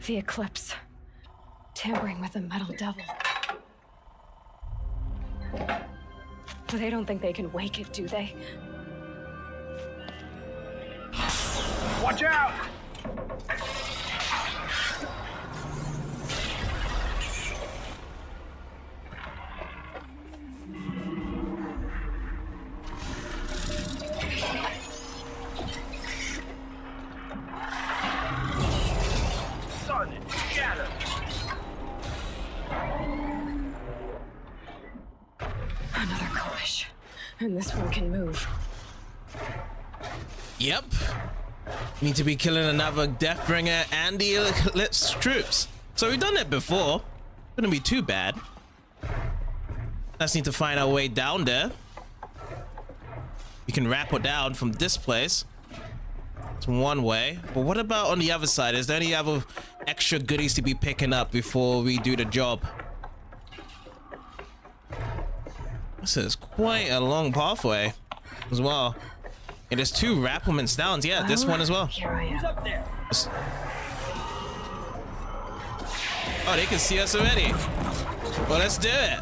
The eclipse. Tampering with the metal devil. They don't think they can wake it, do they? Watch out! Sun, scatter! Another clash. And this one can move. Yep. Need to be killing another Deathbringer and the Eclipse troops. So we've done it before. Couldn't be too bad. Let's need to find our way down there. We can rappel down from this place. It's one way. But what about on the other side? Is there any other extra goodies to be picking up before we do the job? This is quite a long pathway as well. It is 2 rappelments down. Yeah, this one as well. Here I am. Who's up there? Oh, they can see us already. Well, let's do it.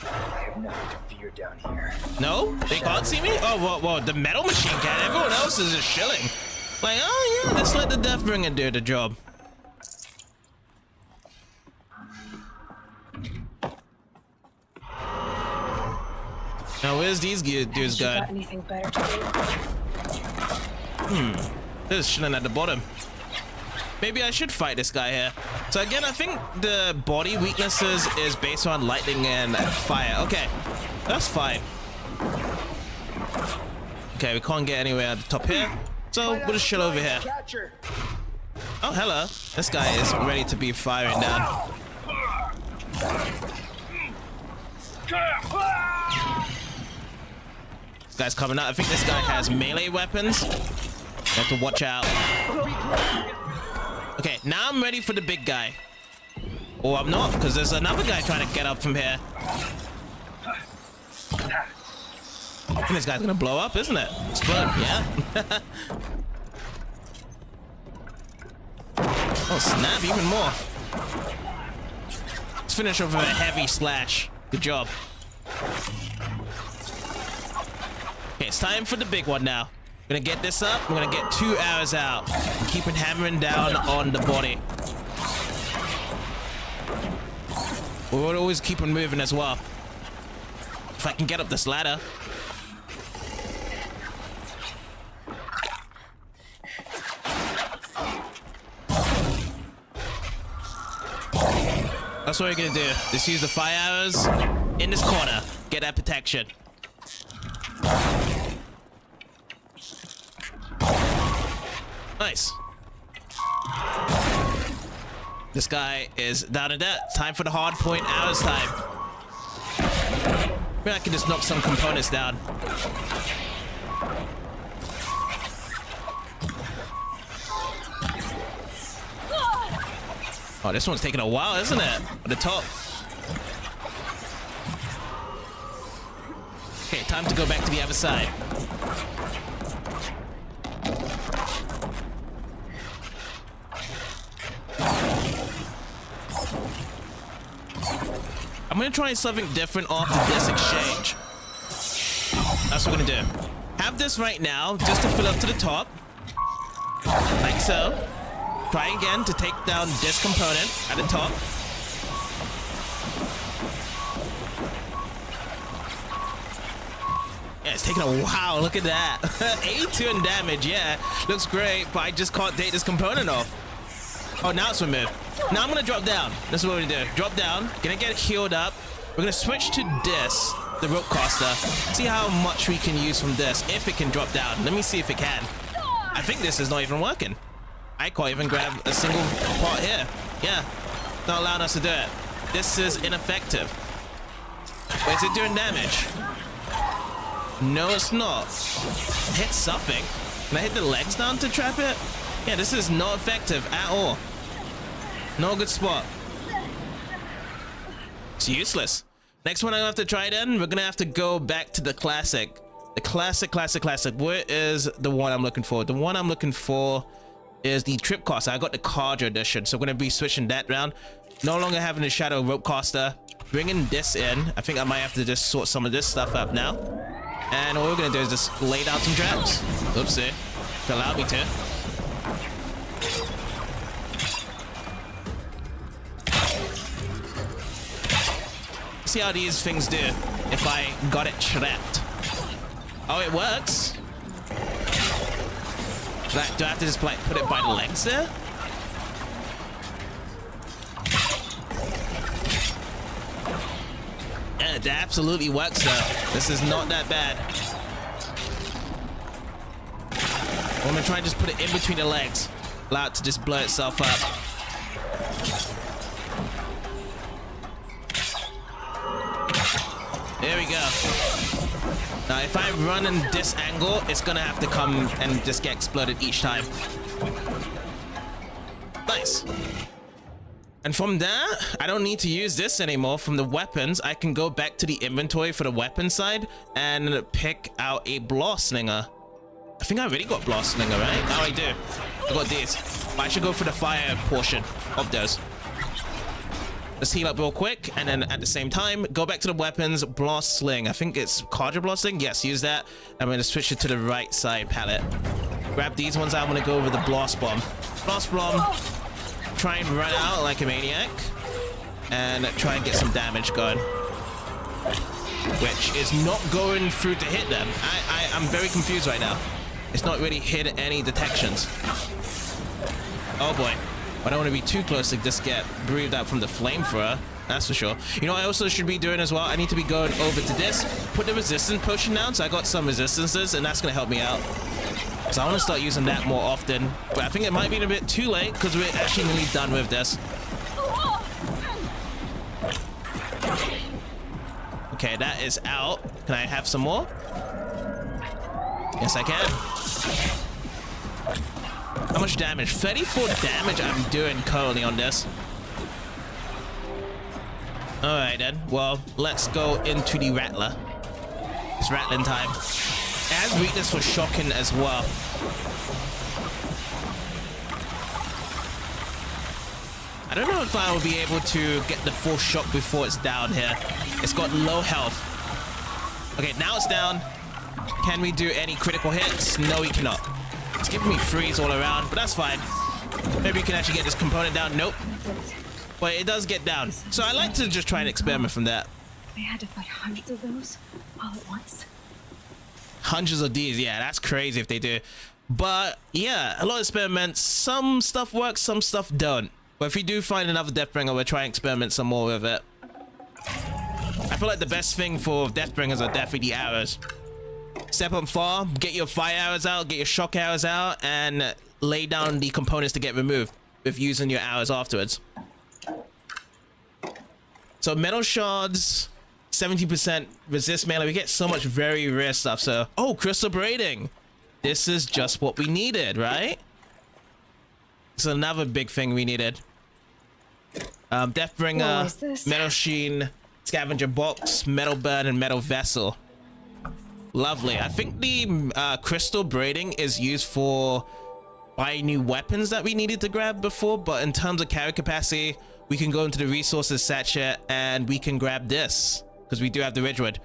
I have nothing to fear down here. No? They can't see me? Oh, well, the metal machine can. Everyone else is just chilling. Like, oh yeah, let's let the Deathbringer do the job. Now, where's these dudes going? Got anything better to do? They're just chilling at the bottom. Maybe I should fight this guy here. So again, I think the body weaknesses is based on lightning and fire. Okay, that's fine. Okay, we can't get anywhere at the top here. So we'll just chill over here. Oh, hello. This guy is ready to be firing down. This guy's coming out. I think this guy has melee weapons. You have to watch out. Okay, now I'm ready for the big guy. Or I'm not, because there's another guy trying to get up from here. I think this guy's gonna blow up, isn't it? Explode, yeah. Oh snap, even more. Let's finish off with a heavy slash. Good job. Okay, it's time for the big one now. I'm gonna get this up. I'm gonna get 2 arrows out. I'm keeping hammering down on the body. We'll always keep on moving as well. If I can get up this ladder. That's what we're gonna do. Just use the fire arrows in this corner. Get that protection. Nice. This guy is down and dead. Time for the hard point arrows time. Maybe I can just knock some components down. Oh, this one's taking a while, isn't it? At the top. Okay, time to go back to the other side. I'm gonna try something different after this exchange. That's what we're gonna do. Have this right now, just to fill up to the top. Like so. Try again to take down this component at the top. Yeah, it's taking a while. Look at that. 82 in damage. Yeah, looks great, but I just can't take this component off. Oh, now it's removed. Now I'm gonna drop down. This is what we're gonna do. Drop down. Gonna get healed up. We're gonna switch to this, the rope caster. See how much we can use from this, if it can drop down. Let me see if it can. I think this is not even working. I can't even grab a single part here. Yeah, not allowing us to do it. This is ineffective. Wait, is it doing damage? No, it's not. Hit something. Can I hit the legs down to trap it? Yeah, this is not effective at all. No good spot. It's useless. Next one I'm gonna have to try then, we're gonna have to go back to the classic. The classic. Where is the one I'm looking for? The one I'm looking for is the Tripcaster. I got the Carja edition, so we're gonna be switching that round. No longer having the Shadow Ropecaster. Bringing this in. I think I might have to just sort some of this stuff up now. And all we're gonna do is just lay down some traps. Oopsie. If it allowed me to. See how these things do if I got it trapped. Oh, it works. Like, do I have to just like put it by the legs there? Yeah, it absolutely works though. This is not that bad. I'm gonna try and just put it in between the legs. Allow it to just blow itself up. There we go. Now, if I run in this angle, it's gonna have to come and just get exploded each time. Nice. And from there, I don't need to use this anymore. From the weapons, I can go back to the inventory for the weapon side and pick out a blast slinger. I think I already got blast slinger, right? Oh, I do. I got these. But I should go for the fire portion of those. Let's heal up real quick, and then at the same time, go back to the weapons, blast sling. I think it's Cadre blast sling. Yes, use that. I'm gonna switch it to the right side palette. Grab these ones. I'm gonna go over the blast bomb. Blast bomb. Try and run out like a maniac, and try and get some damage going. Which is not going through to hit them. I'm very confused right now. It's not really hit any detections. Oh boy. I don't want to be too close to just get breathed out from the flamethrower. That's for sure. You know what I also should be doing as well? I need to be going over to this, put the resistance potion down, so I got some resistances, and that's going to help me out. So I want to start using that more often. But I think it might be a bit too late, because we're actually nearly done with this. Okay, that is out. Can I have some more? Yes, I can. How much damage? 34 damage I'm doing currently on this. Alright then. Well, let's go into the Rattler. It's rattling time. It has weakness for shocking as well. I don't know if I will be able to get the full shock before it's down here. It's got low health. Okay, now it's down. Can we do any critical hits? No, we cannot. It's giving me freeze all around, but that's fine. Maybe we can actually get this component down. Nope. But it does get down. So I like to just try and experiment from that. They had to fight hundreds of those all at once. Hundreds of these, yeah, that's crazy if they do. But yeah, a lot of experiments. Some stuff works, some stuff don't. But if we do find another Deathbringer, we'll try and experiment some more with it. I feel like the best thing for Deathbringers are definitely the arrows. Step up far, get your fire arrows out, get your shock arrows out, and lay down the components to get removed with using your arrows afterwards. So metal shards, 70% resist melee. We get so much very rare stuff. So, oh, crystal braiding. This is just what we needed, right? It's another big thing we needed. Deathbringer, metal sheen, scavenger box, metal burn, and metal vessel. Lovely. I think the crystal braiding is used for buying new weapons that we needed to grab before, but in terms of carry capacity, we can go into the resources sachet and we can grab this because we do have the Ridgewood.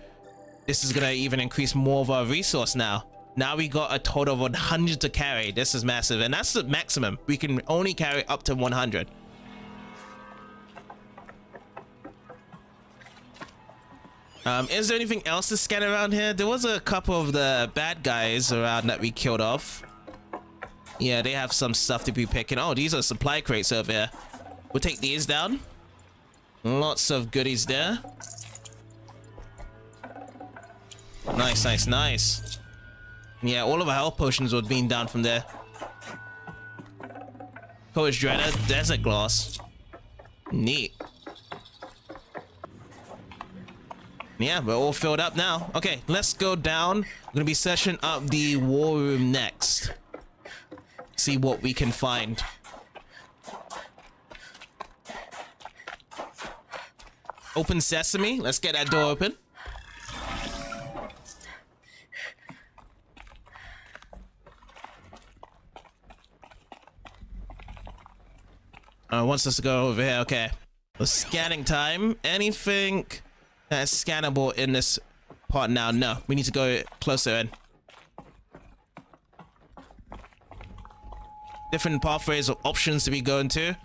This is gonna even increase more of our resource now. Now we got a total of 100 to carry. This is massive, and that's the maximum. We can only carry up to 100. Is there anything else to scan around here? There was a couple of the bad guys around that we killed off. Yeah, they have some stuff to be picking. Oh, these are supply crates over here. We'll take these down. Lots of goodies there. Nice, nice, nice. Yeah, all of our health potions were being down from there. Coach Dreader, Desert Glass. Neat. Yeah, we're all filled up now. Okay, let's go down. I'm gonna be searching up the war room next. See what we can find. Open sesame. Let's get that door open. Wants us to go over here. Okay. The scanning time. Anything that's scannable in this part now. No, we need to go closer in. Different pathways or options to be going to.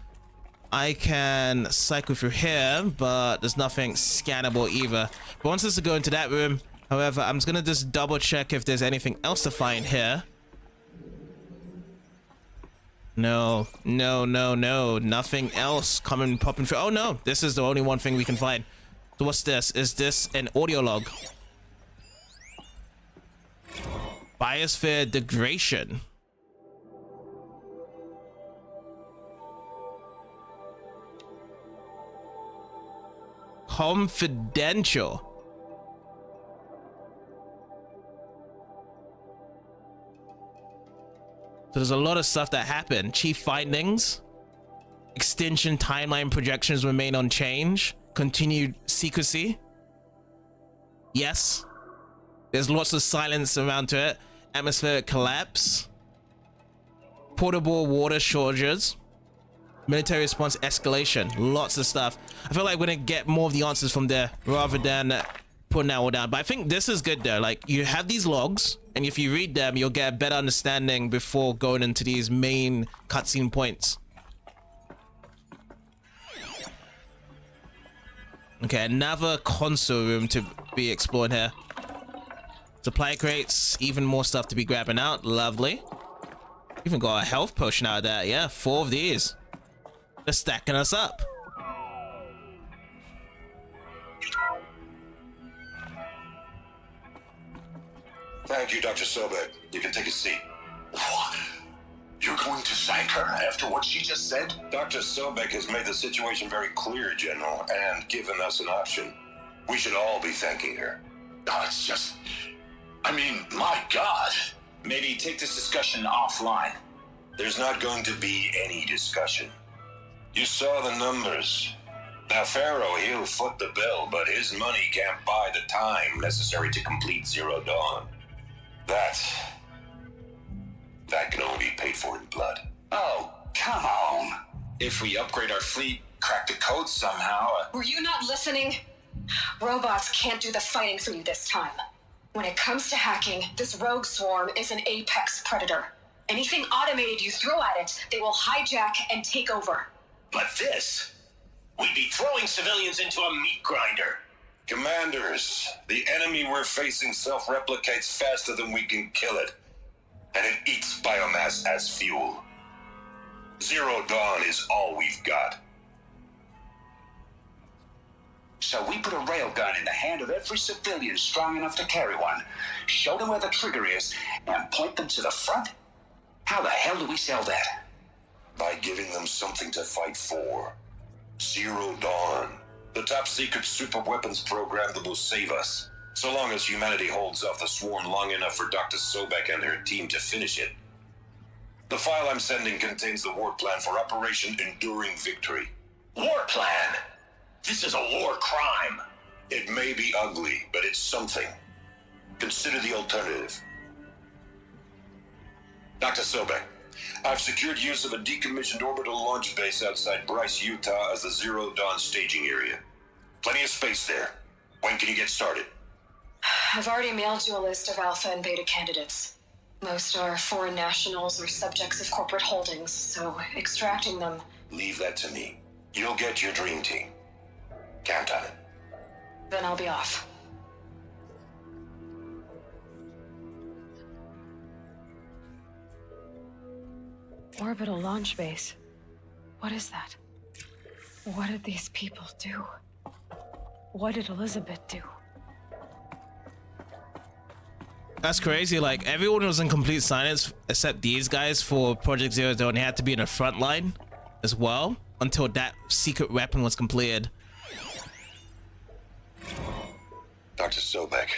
I can cycle through here, but there's nothing scannable either. But wants us to go into that room. However, I'm just gonna just double check if there's anything else to find here. No, no, no, no, nothing else coming popping through. Oh no, this is the only one thing we can find. So what's this? Is this an audio log? Biosphere degradation. Confidential. So there's a lot of stuff that happened. Chief findings. Extinction timeline projections remain unchanged. Continued secrecy. Yes. There's lots of silence around to it. Atmospheric collapse. Portable water shortages. Military response escalation. Lots of stuff. I feel like we're gonna get more of the answers from there rather than putting that all down. But I think this is good though. Like, you have these logs, and if you read them, you'll get a better understanding before going into these main cutscene points. Okay, another console room to be explored here. Supply crates, even more stuff to be grabbing out. Lovely. Even got a health potion out of that. Yeah, 4 of these. Just stacking us up. Thank you, Dr. Sobeck. You can take a seat. What? You're going to thank her after what she just said? Dr. Sobeck has made the situation very clear, General, and given us an option. We should all be thanking her. Oh, it's just... I mean, my God. Maybe take this discussion offline. There's not going to be any discussion. You saw the numbers. Now, Faro, he'll foot the bill, but his money can't buy the time necessary to complete Zero Dawn. That can only be paid for in blood. Oh, come on. If we upgrade our fleet, crack the code somehow... Were you not listening? Robots can't do the fighting for you this time. When it comes to hacking, this rogue swarm is an apex predator. Anything automated you throw at it, they will hijack and take over. But this... We'd be throwing civilians into a meat grinder. Commanders, the enemy we're facing self-replicates faster than we can kill it. And it eats biomass as fuel. Zero Dawn is all we've got. So we put a railgun in the hand of every civilian strong enough to carry one, show them where the trigger is, and point them to the front? How the hell do we sell that? By giving them something to fight for. Zero Dawn. The top-secret super-weapons program that will save us. So long as humanity holds off the swarm long enough for Dr. Sobeck and her team to finish it. The file I'm sending contains the war plan for Operation Enduring Victory. War plan? This is a war crime. It may be ugly, but it's something. Consider the alternative. Dr. Sobeck, I've secured use of a decommissioned orbital launch base outside Bryce, Utah as the Zero Dawn staging area. Plenty of space there. When can you get started? I've already mailed you a list of alpha and beta candidates. Most are foreign nationals or subjects of corporate holdings, so extracting them... Leave that to me. You'll get your dream team. Count on it. Then I'll be off. Orbital launch base. What is that? What did these people do? What did Elisabet do? That's crazy. Like, everyone was in complete silence except these guys for Project Zero Dawn. They had to be in the front line as well until that secret weapon was completed. Dr. Sobeck,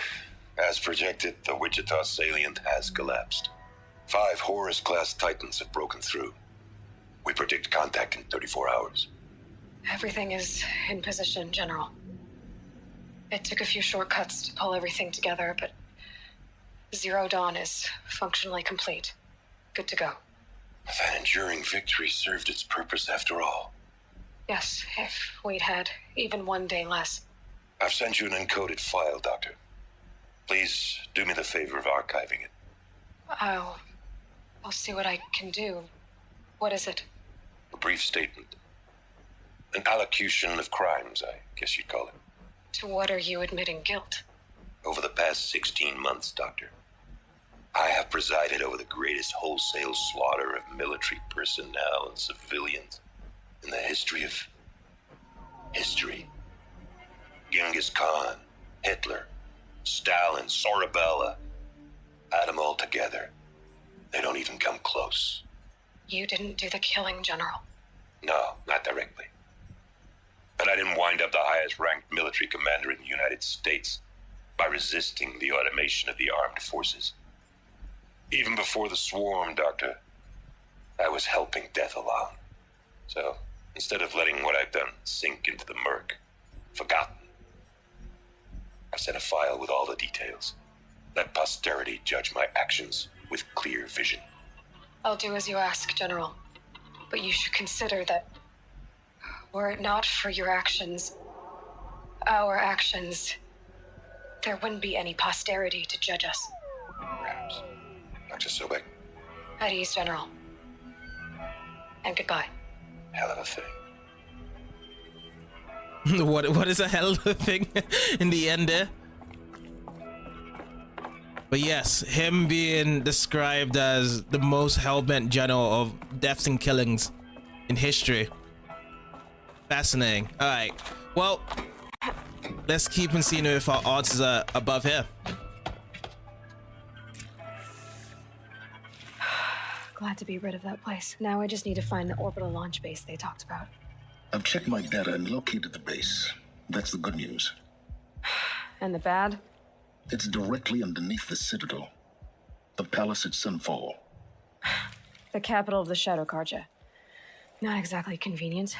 as projected, the Wichita salient has collapsed. 5 Horus-class Titans have broken through. We predict contact in 34 hours. Everything is in position, General. It took a few shortcuts to pull everything together, but Zero Dawn is functionally complete. Good to go. That enduring victory served its purpose after all. Yes, if we'd had even one day less. I've sent you an encoded file, Doctor. Please do me the favor of archiving it. I'll see what I can do. What is it? A brief statement. An allocution of crimes, I guess you'd call it. To what are you admitting guilt? Over the past 16 months, Doctor, I have presided over the greatest wholesale slaughter of military personnel and civilians in the history of history. Genghis Khan, Hitler, Stalin, Sorabella, add them all together. They don't even come close. You didn't do the killing, General. No, not directly. But I didn't wind up the highest ranked military commander in the United States by resisting the automation of the armed forces. Even before the swarm, Doctor, I was helping death along. So, instead of letting what I've done sink into the murk, forgotten, I sent a file with all the details. Let posterity judge my actions with clear vision. I'll do as you ask, General. But you should consider that were it not for your actions, our actions, there wouldn't be any posterity to judge us. Perhaps. Dr. Sobeck, At ease, General. And goodbye. hell of a thing. What is a hell of a thing in the end there? But yes, him being described as the most hell-bent general of deaths and killings in history. Fascinating. All right, well, let's keep on seeing if our odds are above here. Glad to be rid of that place. Now I just need to find the orbital launch base they talked about. I've checked my data and located the base. That's the good news. And the bad? It's directly underneath the Citadel. The palace at Sunfall. The capital of the Shadow Carja. Not exactly convenient.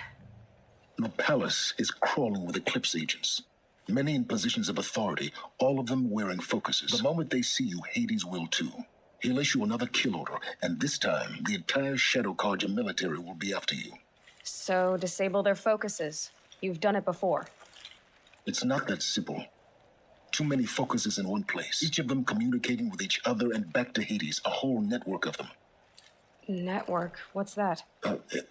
The palace is crawling with Eclipse agents. Many in positions of authority, all of them wearing focuses. The moment they see you, Hades will too. He'll issue another kill order, and this time, the entire Shadow Carja military will be after you. So disable their focuses. You've done it before. It's not that simple. Too many focuses in one place, each of them communicating with each other and back to Hades, a whole network of them. Network? What's that?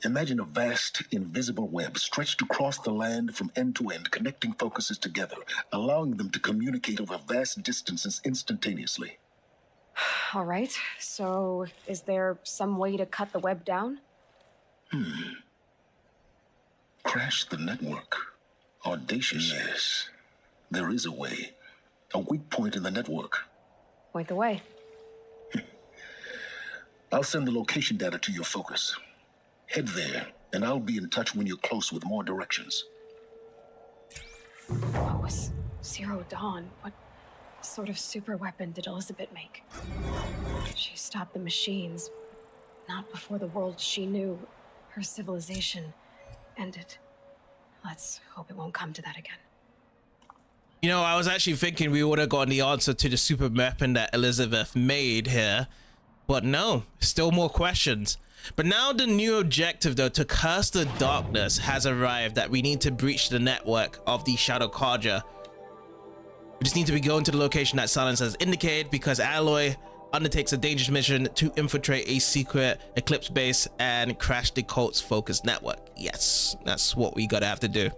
Imagine a vast, invisible web stretched across the land from end to end, connecting focuses together, allowing them to communicate over vast distances instantaneously. All right, so is there some way to cut the web down? Crash the network. Audacious. Yes, there is a way. A weak point in the network. Point the way. I'll send the location data to your focus. Head there, and I'll be in touch when you're close with more directions. What was Zero Dawn? What sort of super weapon did Elisabet make? She stopped the machines. Not before the world she knew, her civilization, ended. Let's hope it won't come to that again. You know, I was actually thinking we would have gotten the answer to the super weapon that Elisabet made here, but no, still more questions. But now the new objective, though, to curse the darkness has arrived, that we need to breach the network of the Shadow Carja. We just need to be going to the location that Silence has indicated, because Alloy undertakes a dangerous mission to infiltrate a secret Eclipse base and crash the cult's focus network. Yes, that's what we gotta have to do.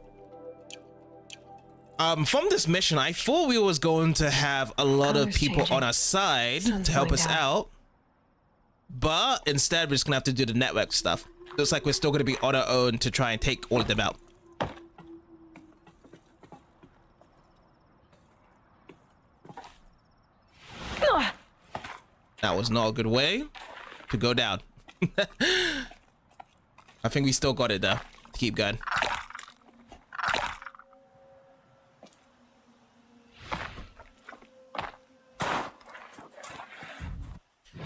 From this mission, I thought we was going to have a lot of people on our side to help us out, but instead we're just gonna have to do the network stuff. Looks like we're still gonna be on our own to try and take all of them out. That was not a good way to go down. I think we still got it though, to keep going.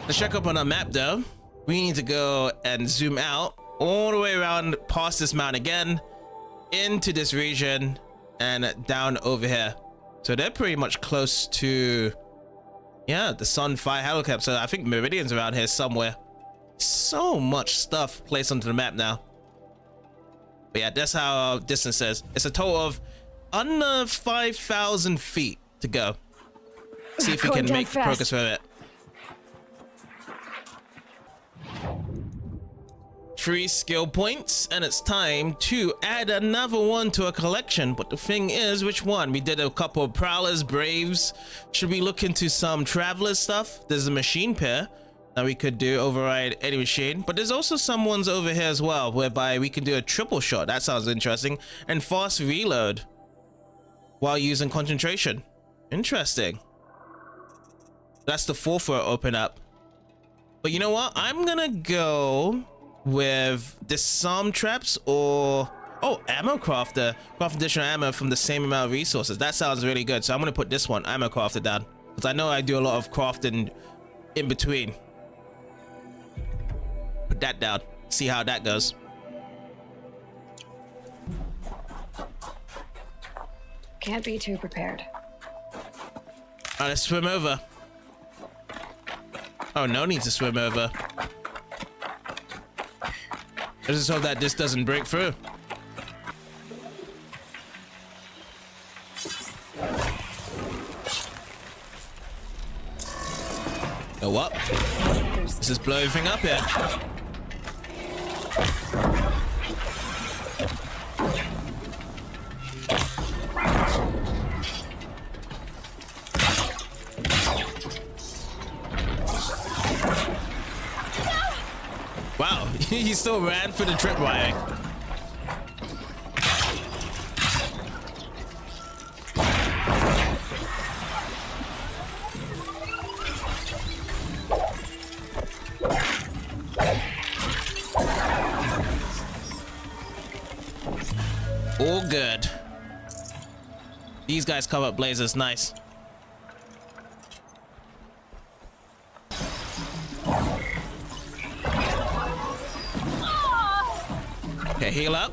Let's check up on our map though. We need to go and zoom out all the way around past this mountain again, into this region and down over here. So they're pretty much close to, yeah, the Sunfire helicopter. So I think Meridian's around here somewhere. So much stuff placed onto the map now. But yeah, that's how our distance is. It's a total of under 5,000 feet to go. See if we Going can down make fast. progress with it. 3 skill points, and it's time to add another one to a collection. But the thing is, which one? We did a couple of prowlers, braves. Should we look into some travelers stuff? There's a machine pair that we could do, override any machine. But there's also some ones over here as well, whereby we can do a triple shot. That sounds interesting. And fast reload while using concentration. Interesting. That's the 4-4 open up. But you know what? I'm gonna go with disarm traps or ammo crafter. Craft additional ammo from the same amount of resources. That sounds really good. So I'm gonna put this one, ammo crafter, down, because I know I do a lot of crafting in between. Put that down. See how that goes. Can't be too prepared. Alright, let's swim over. Oh, no need to swim over. I just hope that this doesn't break through. Oh, what? This is blow everything up here. Wow, he still ran for the tripwire. All good. These guys cover up blazers, nice. Okay, heal up.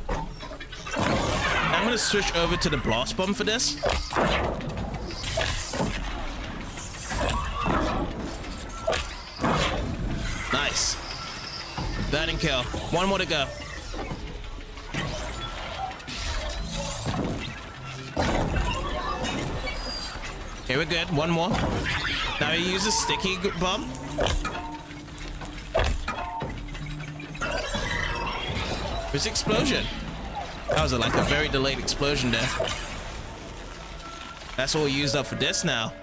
I'm gonna switch over to the blast bomb for this. Nice. Burning kill. One more to go. Okay, we're good. One more. Now he uses sticky bomb. There's explosion. That was like a very delayed explosion there. That's all used up for this now.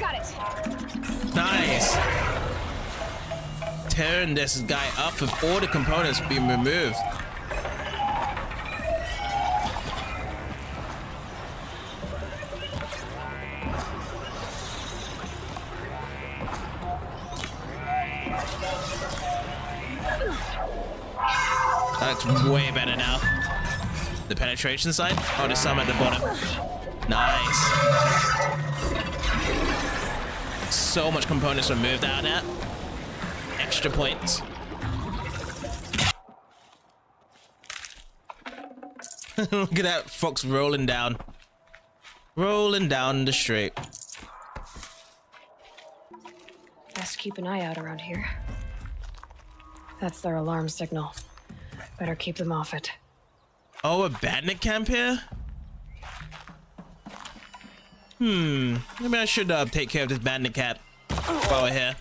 Got it. Nice. Tearing this guy up with all the components being removed. That's way better now. The penetration side? Oh, there's some at the bottom. Nice. So much components removed out of that. Extra points. Look at that fox rolling down. Rolling down the street. Best keep an eye out around here. That's their alarm signal. Better keep them off it. Oh, a bandit camp here? Maybe I should take care of this bandit camp while we're here.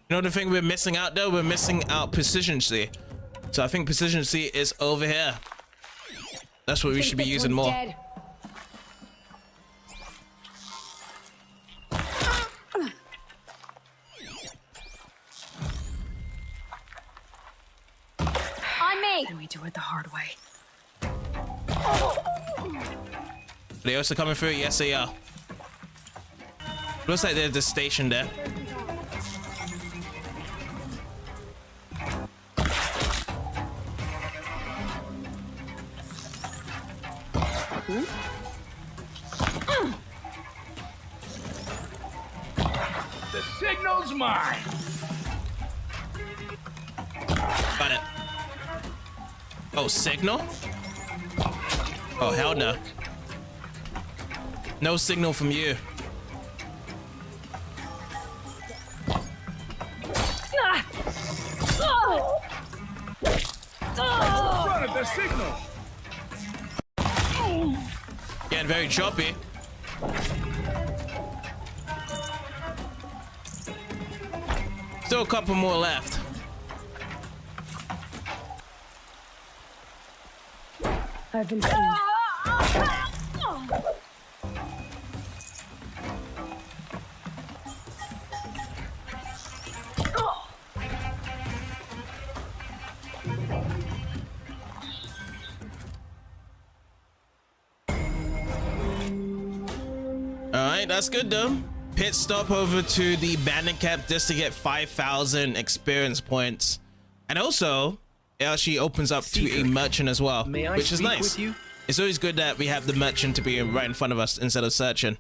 You know the thing we're missing out though? We're missing out precision C. So I think precision C is over here. That's what we should be using more. Dead. On me. And we do it the hard way. Are they also coming through? Yes, they are. Looks like there's a station there. The signal's mine. Got it. Oh, signal? Oh, hell no. No signal from you. Run at the signal. Getting very choppy. Still a couple more left. I've been seen. Alright, that's good though. Pit stop over to the bandit camp just to get 5,000 experience points. And also, it actually opens up to a merchant as well, which is nice. With you? It's always good that we have the merchant to be right in front of us instead of searching.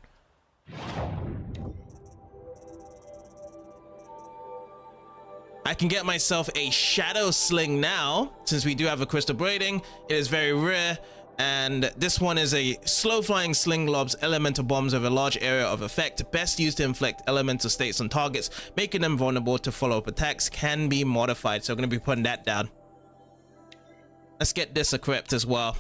I can get myself a shadow sling now, since we do have a crystal braiding. It is very rare, and this one is a slow flying sling lobs elemental bombs over a large area of effect, best used to inflict elemental states on targets, making them vulnerable to follow-up attacks. Can be modified, so I'm going to be putting that down. Let's get this equipped as well.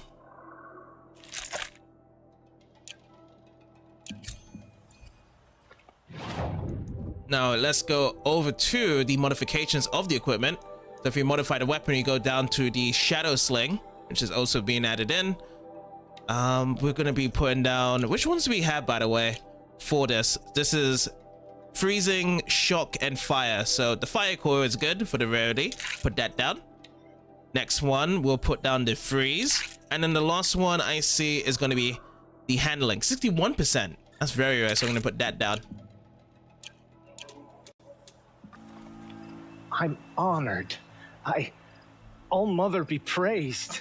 Now let's go over to the modifications of the equipment. So if you modify the weapon, you go down to the shadow sling, which is also being added in. We're going to be putting down, which ones do we have, by the way, for this? This is freezing, shock, and fire. So the fire core is good for the rarity. Put that down. Next one, we'll put down the freeze. And then the last one I see is going to be the handling, 61%. That's very rare, so I'm going to put that down. I'm honored. All Mother be praised.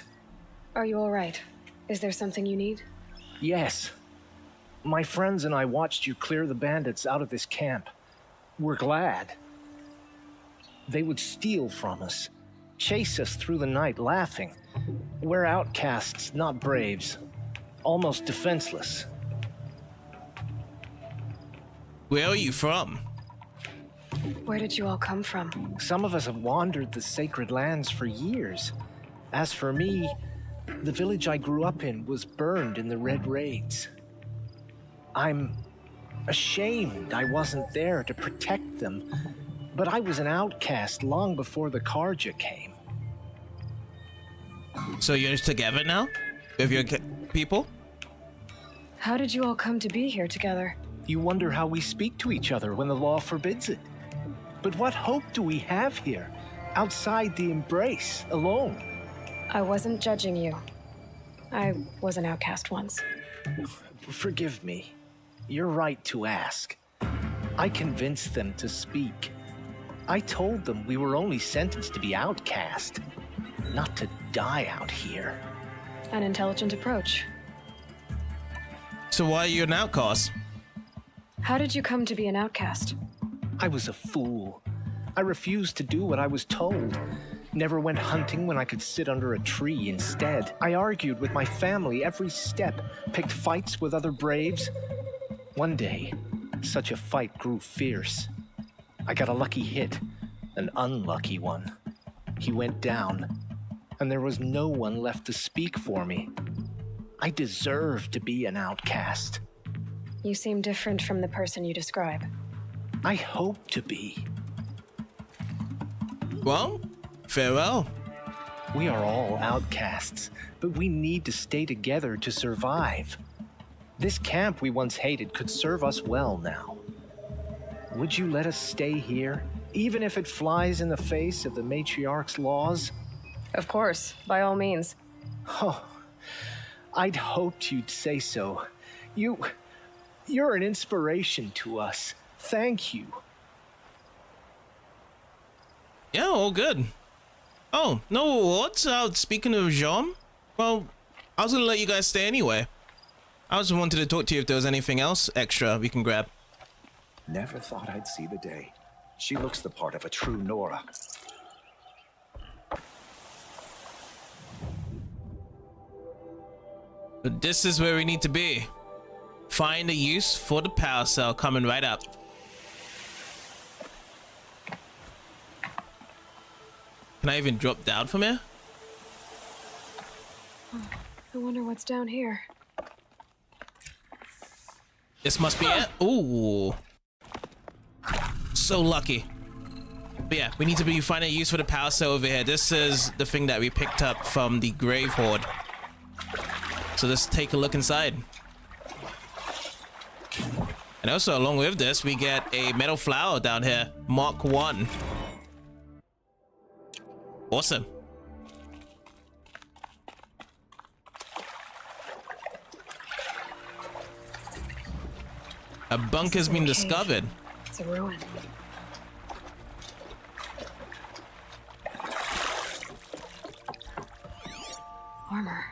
Are you all right? Is there something you need? Yes. My friends and I watched you clear the bandits out of this camp. We're glad. They would steal from us, chase us through the night laughing. We're outcasts, not braves. Almost defenseless. Where are you from? Where did you all come from? Some of us have wandered the sacred lands for years. As for me, the village I grew up in was burned in the Red Raids. I'm ashamed I wasn't there to protect them, but I was an outcast long before the Karja came. So you're together now? With your people? How did you all come to be here together? You wonder how we speak to each other when the law forbids it. But what hope do we have here, outside the embrace, alone? I wasn't judging you. I was an outcast once. Forgive me. You're right to ask. I convinced them to speak. I told them we were only sentenced to be outcast, not to die out here. An intelligent approach. So why are you an outcast? How did you come to be an outcast? I was a fool. I refused to do what I was told. Never went hunting when I could sit under a tree instead. I argued with my family every step, picked fights with other braves. One day, such a fight grew fierce. I got a lucky hit, an unlucky one. He went down, and there was no one left to speak for me. I deserve to be an outcast. You seem different from the person you describe. I hope to be. Well, farewell. We are all outcasts, but we need to stay together to survive. This camp we once hated could serve us well now. Would you let us stay here, even if it flies in the face of the matriarch's laws? Of course, by all means. Oh, I'd hoped you'd say so. You're an inspiration to us. Thank you. Yeah, all good. Oh, no awards? Speaking of Jean, well, I was gonna let you guys stay anyway. I just wanted to talk to you if there was anything else extra we can grab. Never thought I'd see the day. She looks the part of a true Nora. But this is where we need to be. Find a use for the power cell coming right up. Can I even drop down from here? I wonder what's down here. This must be it. Ooh. So lucky. But yeah, we need to be finding a use for the power cell over here. This is the thing that we picked up from the Grave Horde. So let's take a look inside. And also, along with this, we get a metal flower down here. Mark 1. Awesome. A bunker's been discovered. It's a ruin. Armor.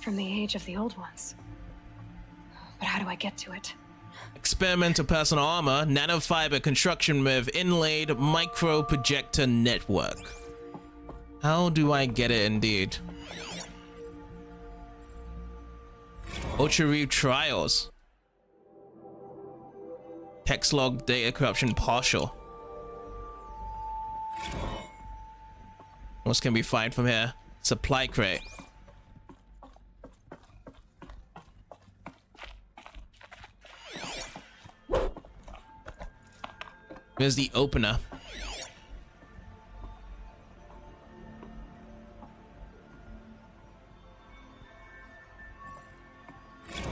From the age of the old ones. But how do I get to it? Experimental personal armor, nanofiber construction with inlaid micro projector network. How do I get it indeed? Ultra Reef trials. Text log data corruption partial. What can we find from here? Supply crate. Where's the opener?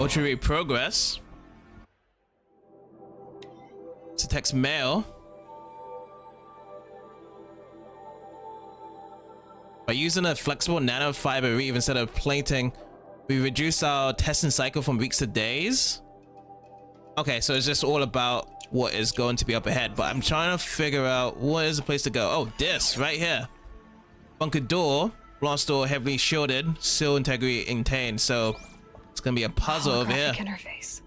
Ultra Read progress. It's a text mail. By using a flexible nanofiber reeve instead of plating, we reduce our testing cycle from weeks to days. Okay, so it's just all about what is going to be up ahead, but I'm trying to figure out what is the place to go. Oh, this right here. Bunker door, blast door heavily shielded, seal integrity maintained. So it's gonna be a puzzle over here. Interface.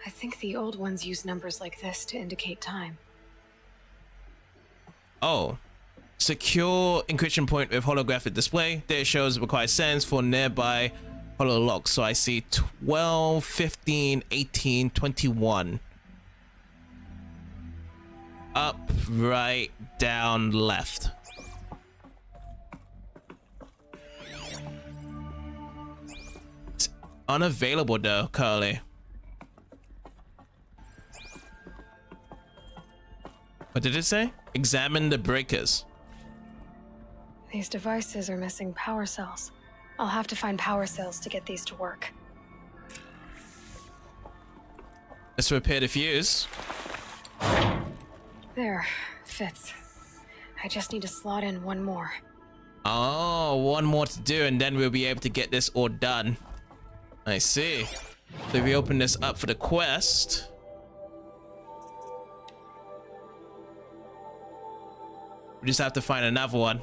I think the old ones use numbers like this to indicate time. Oh, secure encryption point with holographic display. There shows requires sense for nearby holo locks. So I see 12, 15, 18, 21. Up, right, down, left. It's unavailable though, currently. What did it say? Examine the breakers. These devices are missing power cells. I'll have to find power cells to get these to work. Let's repair the fuse. There, fits. I just need to slot in one more. Oh, one more to do and then we'll be able to get this all done. I see. So if we open this up for the quest. We just have to find another one.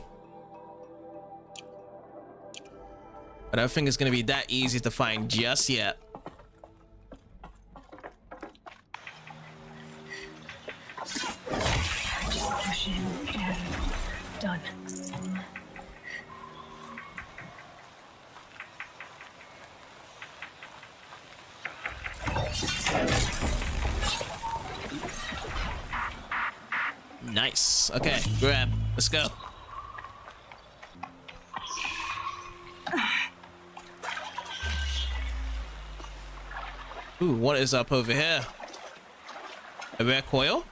I don't think it's going to be that easy to find just yet. Just push in and done. Nice. Okay, grab. Let's go. Ooh, what is up over here? A rare coil?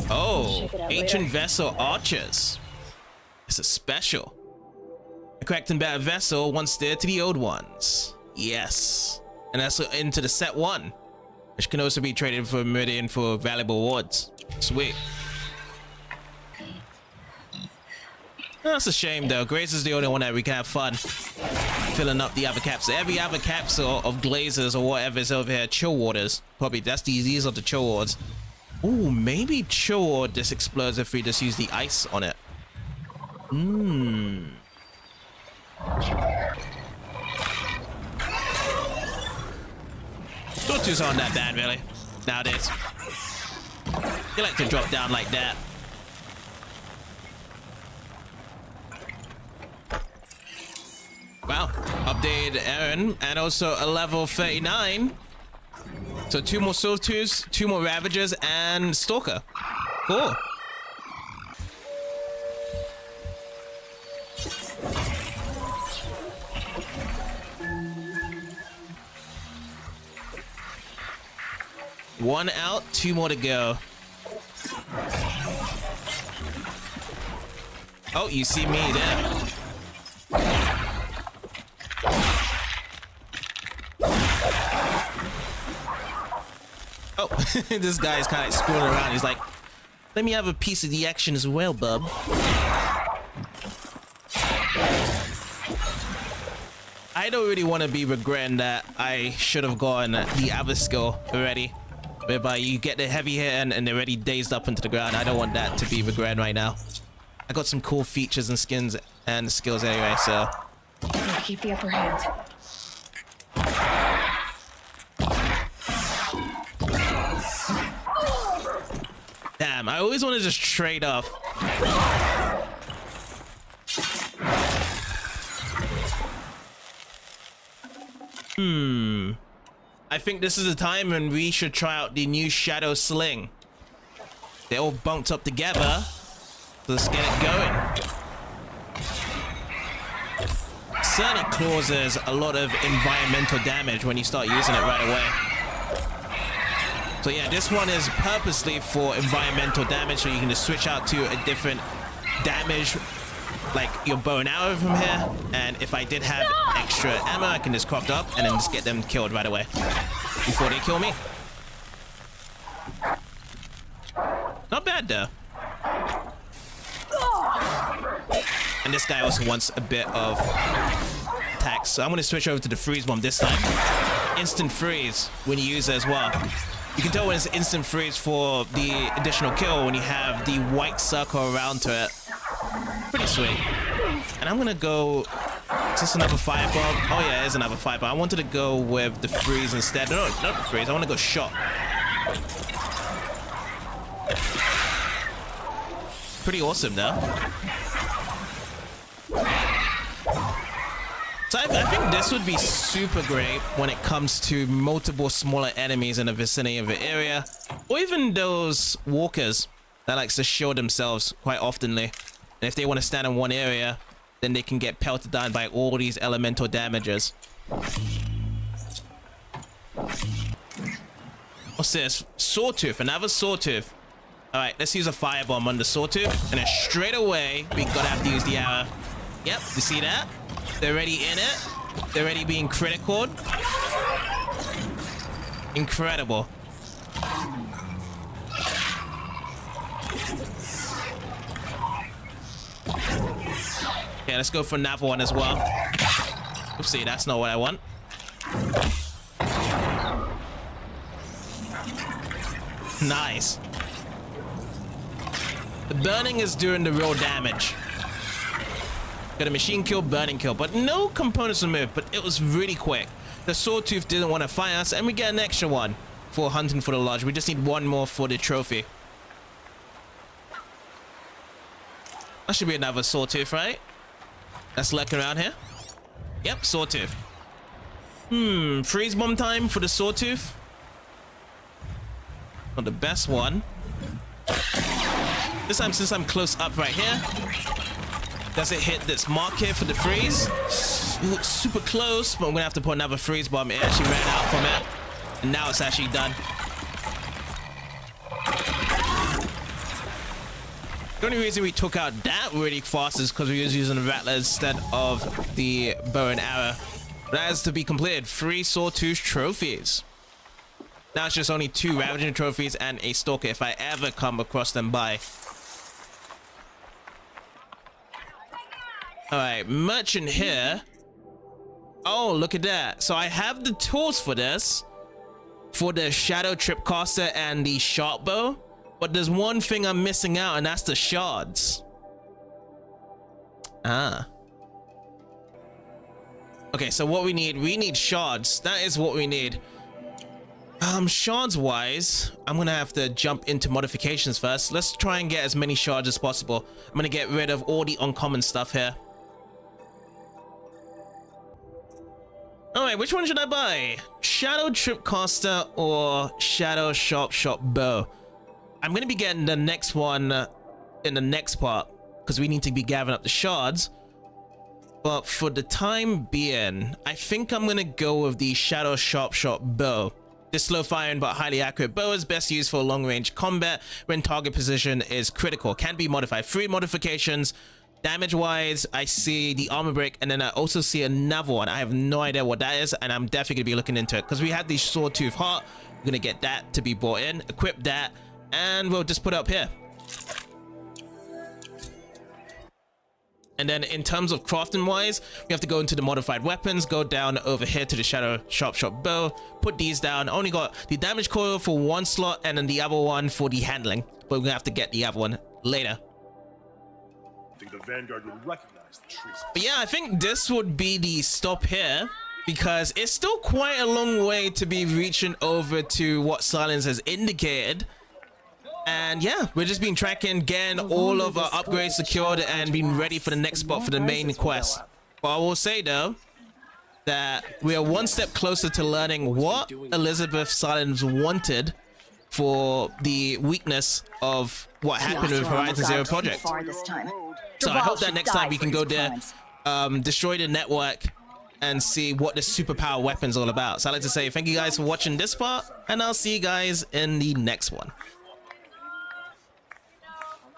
Oh, ancient vessel archers. It's a special. A cracked and battered vessel once dear to the old ones. Yes. And that's into the set 1. Which can also be traded for Meridian for valuable rewards. Sweet. That's a shame though. Grace is the only one that we can have fun filling up the other capsule. Every other capsule of glazers or whatever is over here. Chill waters. Probably that's these are the chill waters. Ooh, maybe chill water just explodes if we just use the ice on it. Tortues aren't that bad, really, nowadays. They like to drop down like that. updated Aaron, and also a level 39. So 2 more Sawtooths, 2 more Ravagers, and Stalker. Cool. One out, 2 more to go. Oh, you see me there. Oh, this guy's kind of screwing around. He's like, let me have a piece of the action as well, bub. I don't really want to be regretting that I should have gotten the other skill already, whereby you get the heavy hit and they're already dazed up into the ground. I don't want that to be regretted right now. I got some cool features and skins and skills anyway, so. Gotta keep the upper hand. Damn, I always want to just trade off. I think this is the time when we should try out the new Shadow Sling. They're all bunked up together. So let's get it going. Certainly causes a lot of environmental damage when you start using it right away. So yeah, this one is purposely for environmental damage, so you can just switch out to a different damage, like your bow and arrow from here. And if I did have extra ammo, I can just crop up and then just get them killed right away before they kill me. Not bad though. And this guy also wants a bit of attacks, so I'm going to switch over to the freeze bomb this time. Instant freeze when you use it as well. You can tell when it's instant freeze for the additional kill when you have the white circle around to it. Pretty sweet. And I'm going to go... Is this another firebomb? Oh yeah, it is another firebomb. I wanted to go with the freeze instead. No, not the freeze. I want to go shot. Pretty awesome though. So I think this would be super great when it comes to multiple smaller enemies in the vicinity of the area, or even those walkers that likes to shield themselves quite oftenly. And if they want to stand in one area, then they can get pelted down by all these elemental damages. What's this? Sawtooth, another Sawtooth. Alright, let's use a firebomb on the Sawtooth, and then straight away, we gotta have to use the arrow. Yep, you see that? They're already in it. They're already being critical. Incredible. Okay, let's go for another one as well. Oopsie, that's not what I want. Nice. The burning is doing the real damage. Got a machine kill, burning kill, but no components removed, but it was really quick. The Sawtooth didn't want to fight us, and we get an extra one for hunting for the lodge. We just need one more for the trophy. That should be another Sawtooth, right? That's lurking around here. Yep, Sawtooth. Freeze bomb time for the Sawtooth. Not the best one. This time, since I'm close up right here, does it hit this mark here for the freeze? Ooh, it's super close, but I'm gonna have to put another freeze bomb. It actually ran out from it, and now it's actually done. The only reason we took out that really fast is because we was using the Rattler instead of the bow and arrow. That has to be completed. 3 Sawtooth trophies. Now it's just only 2 Ravaging trophies and a Stalker if I ever come across them by. Alright, merchant here. Oh, look at that. So I have the tools for this. For the Shadow Tripcaster and the Sharp Bow. But there's one thing I'm missing out, and that's the shards. Ah. Okay, so what we need shards. That is what we need. Shards wise, I'm gonna have to jump into modifications first. Let's try and get as many shards as possible. I'm gonna get rid of all the uncommon stuff here. All right, which one should I buy? Shadow Tripcaster or Shadow Sharp Bow? I'm gonna be getting the next one in the next part because we need to be gathering up the shards. But for the time being, I think I'm gonna go with the Shadow Sharp Bow. This slow firing but highly accurate bow is best used for long range combat when target position is critical. Can be modified. 3 modifications. Damage wise, I see the armor break, and then I also see another one. I have no idea what that is, and I'm definitely gonna be looking into it because we had the Sawtooth Heart. We're gonna get that to be brought in, equip that, and we'll just put it up here. And then in terms of crafting wise, we have to go into the modified weapons, go down over here to the Shadow Sharp Bow, put these down. I only got the damage coil for 1 slot and then the other one for the handling, but we're gonna have to get the other one later. I think the Vanguard would recognize the trees. But yeah, I think this would be the stop here because it's still quite a long way to be reaching over to what Silence has indicated. And yeah, we're just been tracking, getting all of our upgrades secured and being ready for the next spot for the main quest. But I will say though that we are one step closer to learning what Elisabet Silence wanted for the weakness of what happened with Horizon Zero Project. So I hope that next time we can go there, destroy the network and see what the superpower weapon's all about. So I'd like to say thank you guys for watching this part, and I'll see you guys in the next one.